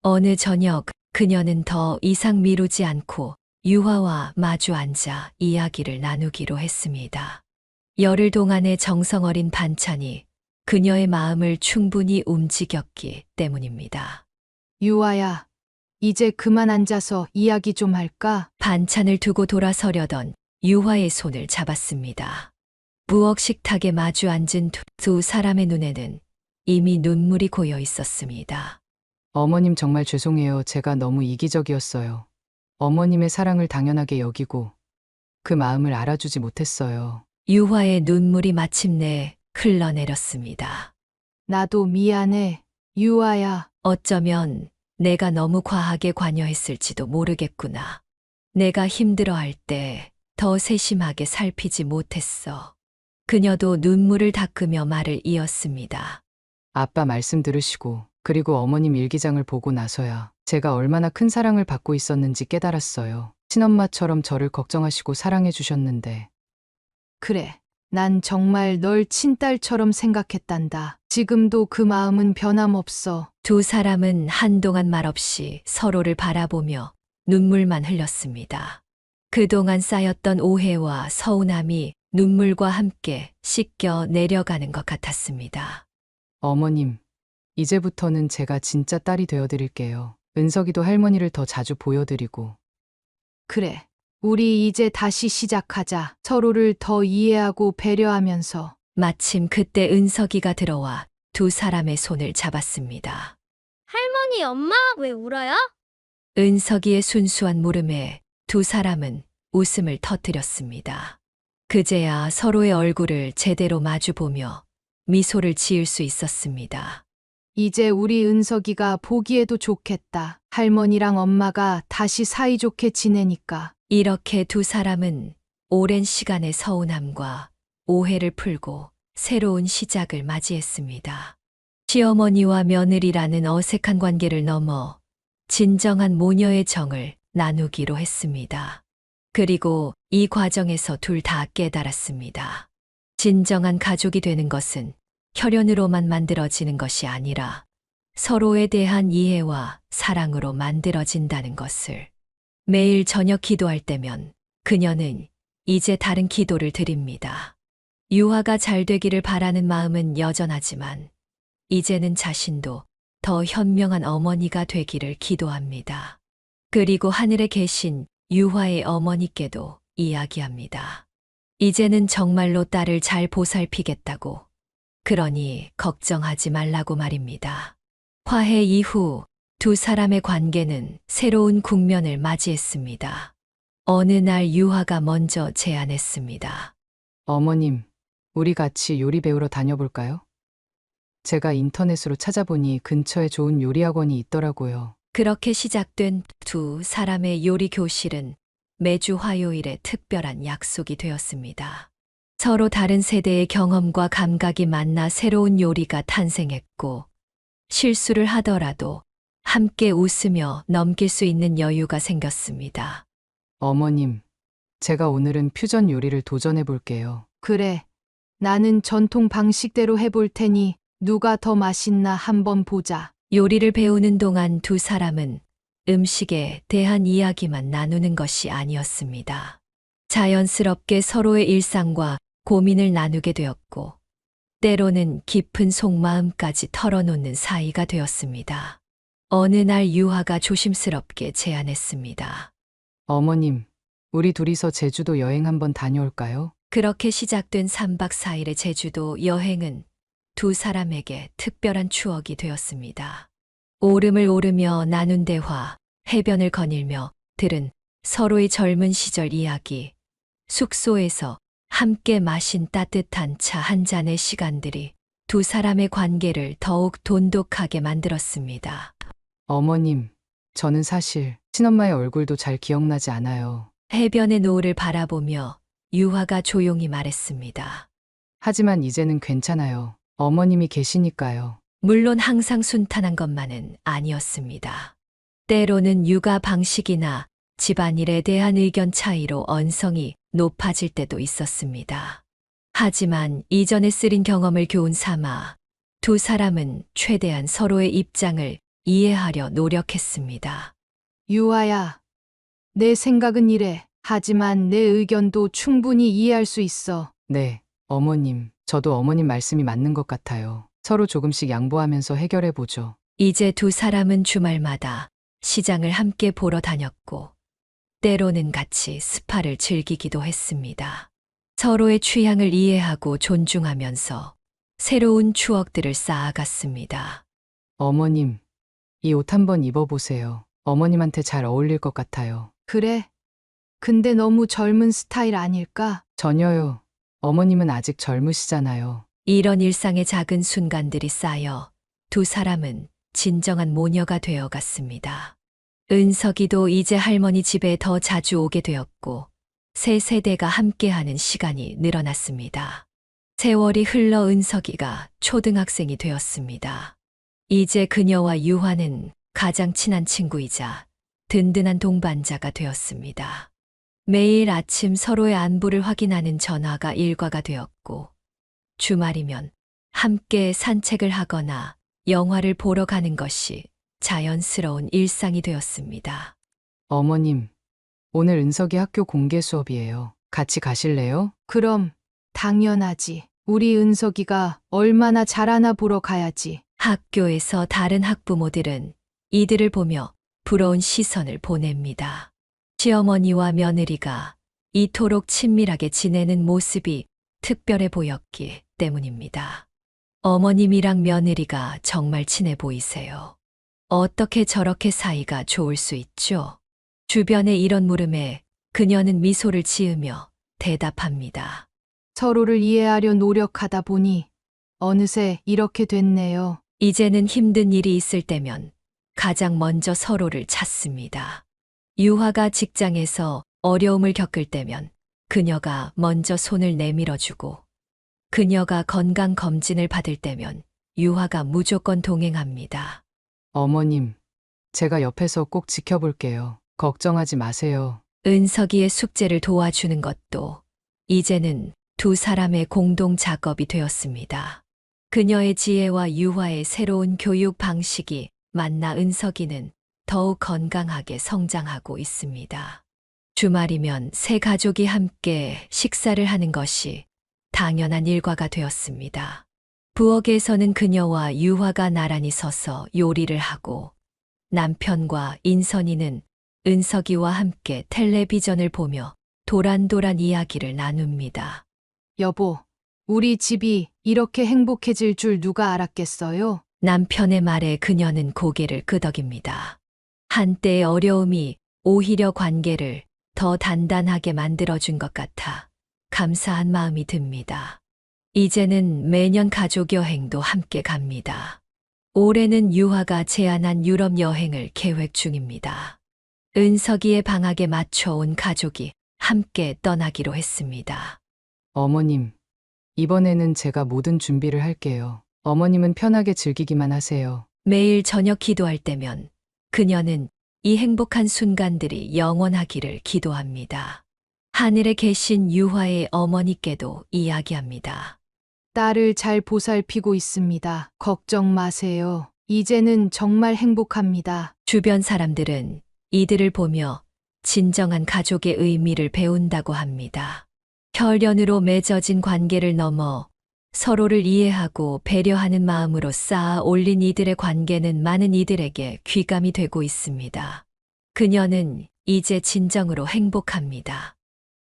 어느 저녁 그녀는 더 이상 미루지 않고 유화와 마주 앉아 이야기를 나누기로 했습니다. 열흘 동안의 정성 어린 반찬이 그녀의 마음을 충분히 움직였기 때문입니다. 유아야, 이제 그만 앉아서 이야기 좀 할까? 반찬을 두고 돌아서려던 유화의 손을 잡았습니다. 부엌 식탁에 마주 앉은 두 사람의 눈에는 이미 눈물이 고여 있었습니다. 어머님 정말 죄송해요. 제가 너무 이기적이었어요. 어머님의 사랑을 당연하게 여기고 그 마음을 알아주지 못했어요. 유화의 눈물이 마침내 흘러내렸습니다. 나도 미안해, 유아야. 어쩌면 내가 너무 과하게 관여했을지도 모르겠구나. 내가 힘들어할 때 더 세심하게 살피지 못했어. 그녀도 눈물을 닦으며 말을 이었습니다. 아빠 말씀 들으시고 그리고 어머님 일기장을 보고 나서야 제가 얼마나 큰 사랑을 받고 있었는지 깨달았어요. 친엄마처럼 저를 걱정하시고 사랑해 주셨는데. 그래, 난 정말 널 친딸처럼 생각했단다. 지금도 그 마음은 변함없어. 두 사람은 한동안 말없이 서로를 바라보며 눈물만 흘렸습니다. 그동안 쌓였던 오해와 서운함이 눈물과 함께 씻겨 내려가는 것 같았습니다. 어머님, 이제부터는 제가 진짜 딸이 되어드릴게요. 은석이도 할머니를 더 자주 보여드리고. 그래, 우리 이제 다시 시작하자. 서로를 더 이해하고 배려하면서. 마침 그때 은석이가 들어와 두 사람의 손을 잡았습니다. 할머니, 엄마, 왜 울어요? 은석이의 순수한 물음에 두 사람은 웃음을 터뜨렸습니다. 그제야 서로의 얼굴을 제대로 마주보며 미소를 지을 수 있었습니다. 이제 우리 은석이가 보기에도 좋겠다. 할머니랑 엄마가 다시 사이좋게 지내니까. 이렇게 두 사람은 오랜 시간의 서운함과 오해를 풀고 새로운 시작을 맞이했습니다. 시어머니와 며느리라는 어색한 관계를 넘어 진정한 모녀의 정을 나누기로 했습니다. 그리고 이 과정에서 둘 다 깨달았습니다. 진정한 가족이 되는 것은 혈연으로만 만들어지는 것이 아니라 서로에 대한 이해와 사랑으로 만들어진다는 것을. 매일 저녁 기도할 때면 그녀는 이제 다른 기도를 드립니다. 유아가 잘 되기를 바라는 마음은 여전하지만 이제는 자신도 더 현명한 어머니가 되기를 기도합니다. 그리고 하늘에 계신 유화의 어머니께도 이야기합니다. 이제는 정말로 딸을 잘 보살피겠다고. 그러니 걱정하지 말라고 말입니다. 화해 이후 두 사람의 관계는 새로운 국면을 맞이했습니다. 어느 날 유화가 먼저 제안했습니다. 어머님, 우리 같이 요리 배우러 다녀볼까요? 제가 인터넷으로 찾아보니 근처에 좋은 요리 학원이 있더라고요. 그렇게 시작된 두 사람의 요리 교실은 매주 화요일에 특별한 약속이 되었습니다. 서로 다른 세대의 경험과 감각이 만나 새로운 요리가 탄생했고, 실수를 하더라도 함께 웃으며 넘길 수 있는 여유가 생겼습니다. 어머님, 제가 오늘은 퓨전 요리를 도전해 볼게요. 그래, 나는 전통 방식대로 해볼 테니 누가 더 맛있나 한번 보자. 요리를 배우는 동안 두 사람은 음식에 대한 이야기만 나누는 것이 아니었습니다. 자연스럽게 서로의 일상과 고민을 나누게 되었고, 때로는 깊은 속마음까지 털어놓는 사이가 되었습니다. 어느 날 유화가 조심스럽게 제안했습니다. 어머님, 우리 둘이서 제주도 여행 한번 다녀올까요? 그렇게 시작된 3박 4일의 제주도 여행은 두 사람에게 특별한 추억이 되었습니다. 오름을 오르며 나눈 대화, 해변을 거닐며 들은 서로의 젊은 시절 이야기, 숙소에서 함께 마신 따뜻한 차 한 잔의 시간들이 두 사람의 관계를 더욱 돈독하게 만들었습니다. 어머님, 저는 사실 친엄마의 얼굴도 잘 기억나지 않아요. 해변의 노을을 바라보며 유화가 조용히 말했습니다. 하지만 이제는 괜찮아요. 어머님이 계시니까요. 물론 항상 순탄한 것만은 아니었습니다. 때로는 육아 방식이나 집안일에 대한 의견 차이로 언성이 높아질 때도 있었습니다. 하지만 이전에 쓰린 경험을 교훈 삼아 두 사람은 최대한 서로의 입장을 이해하려 노력했습니다. 유아야, 내 생각은 이래. 하지만 내 의견도 충분히 이해할 수 있어. 네, 어머님. 저도 어머님 말씀이 맞는 것 같아요. 서로 조금씩 양보하면서 해결해 보죠. 이제 두 사람은 주말마다 시장을 함께 보러 다녔고, 때로는 같이 스파를 즐기기도 했습니다. 서로의 취향을 이해하고 존중하면서 새로운 추억들을 쌓아갔습니다. 어머님, 이 옷 한번 입어보세요. 어머님한테 잘 어울릴 것 같아요. 그래. 근데 너무 젊은 스타일 아닐까? 전혀요. 어머님은 아직 젊으시잖아요. 이런 일상의 작은 순간들이 쌓여 두 사람은 진정한 모녀가 되어 갔습니다. 은석이도 이제 할머니 집에 더 자주 오게 되었고, 세 세대가 함께하는 시간이 늘어났습니다. 세월이 흘러 은석이가 초등학생이 되었습니다. 이제 그녀와 유화는 가장 친한 친구이자 든든한 동반자가 되었습니다. 매일 아침 서로의 안부를 확인하는 전화가 일과가 되었고, 주말이면 함께 산책을 하거나 영화를 보러 가는 것이 자연스러운 일상이 되었습니다. 어머님, 오늘 은석이 학교 공개 수업이에요. 같이 가실래요? 그럼 당연하지. 우리 은석이가 얼마나 잘하나 보러 가야지. 학교에서 다른 학부모들은 이들을 보며 부러운 시선을 보냅니다. 시어머니와 며느리가 이토록 친밀하게 지내는 모습이 특별해 보였기 때문입니다. 어머님이랑 며느리가 정말 친해 보이세요. 어떻게 저렇게 사이가 좋을 수 있죠? 주변의 이런 물음에 그녀는 미소를 지으며 대답합니다. 서로를 이해하려 노력하다 보니 어느새 이렇게 됐네요. 이제는 힘든 일이 있을 때면 가장 먼저 서로를 찾습니다. 유화가 직장에서 어려움을 겪을 때면 그녀가 먼저 손을 내밀어주고, 그녀가 건강검진을 받을 때면 유화가 무조건 동행합니다. 어머님, 제가 옆에서 꼭 지켜볼게요. 걱정하지 마세요. 은석이의 숙제를 도와주는 것도 이제는 두 사람의 공동 작업이 되었습니다. 그녀의 지혜와 유화의 새로운 교육 방식이 만나 은석이는 더욱 건강하게 성장하고 있습니다. 주말이면 세 가족이 함께 식사를 하는 것이 당연한 일과가 되었습니다. 부엌에서는 그녀와 유화가 나란히 서서 요리를 하고, 남편과 인선이는 은석이와 함께 텔레비전을 보며 도란도란 이야기를 나눕니다. 여보, 우리 집이 이렇게 행복해질 줄 누가 알았겠어요? 남편의 말에 그녀는 고개를 끄덕입니다. 한때의 어려움이 오히려 관계를 더 단단하게 만들어준 것 같아 감사한 마음이 듭니다. 이제는 매년 가족 여행도 함께 갑니다. 올해는 유화가 제안한 유럽 여행을 계획 중입니다. 은석이의 방학에 맞춰온 가족이 함께 떠나기로 했습니다. 어머님, 이번에는 제가 모든 준비를 할게요. 어머님은 편하게 즐기기만 하세요. 매일 저녁 기도할 때면 그녀는 이 행복한 순간들이 영원하기를 기도합니다. 하늘에 계신 유화의 어머니께도 이야기합니다. 딸을 잘 보살피고 있습니다. 걱정 마세요. 이제는 정말 행복합니다. 주변 사람들은 이들을 보며 진정한 가족의 의미를 배운다고 합니다. 혈연으로 맺어진 관계를 넘어 서로를 이해하고 배려하는 마음으로 쌓아 올린 이들의 관계는 많은 이들에게 귀감이 되고 있습니다. 그녀는 이제 진정으로 행복합니다.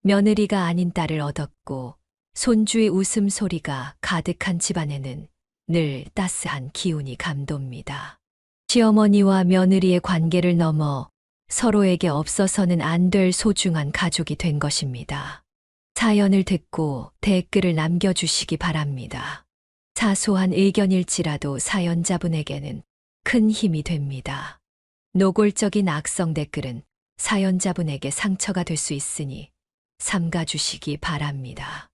며느리가 아닌 딸을 얻었고, 손주의 웃음소리가 가득한 집안에는 늘 따스한 기운이 감돕니다. 시어머니와 며느리의 관계를 넘어 서로에게 없어서는 안 될 소중한 가족이 된 것입니다. 사연을 듣고 댓글을 남겨주시기 바랍니다. 사소한 의견일지라도 사연자분에게는 큰 힘이 됩니다. 노골적인 악성 댓글은 사연자분에게 상처가 될 수 있으니 삼가주시기 바랍니다.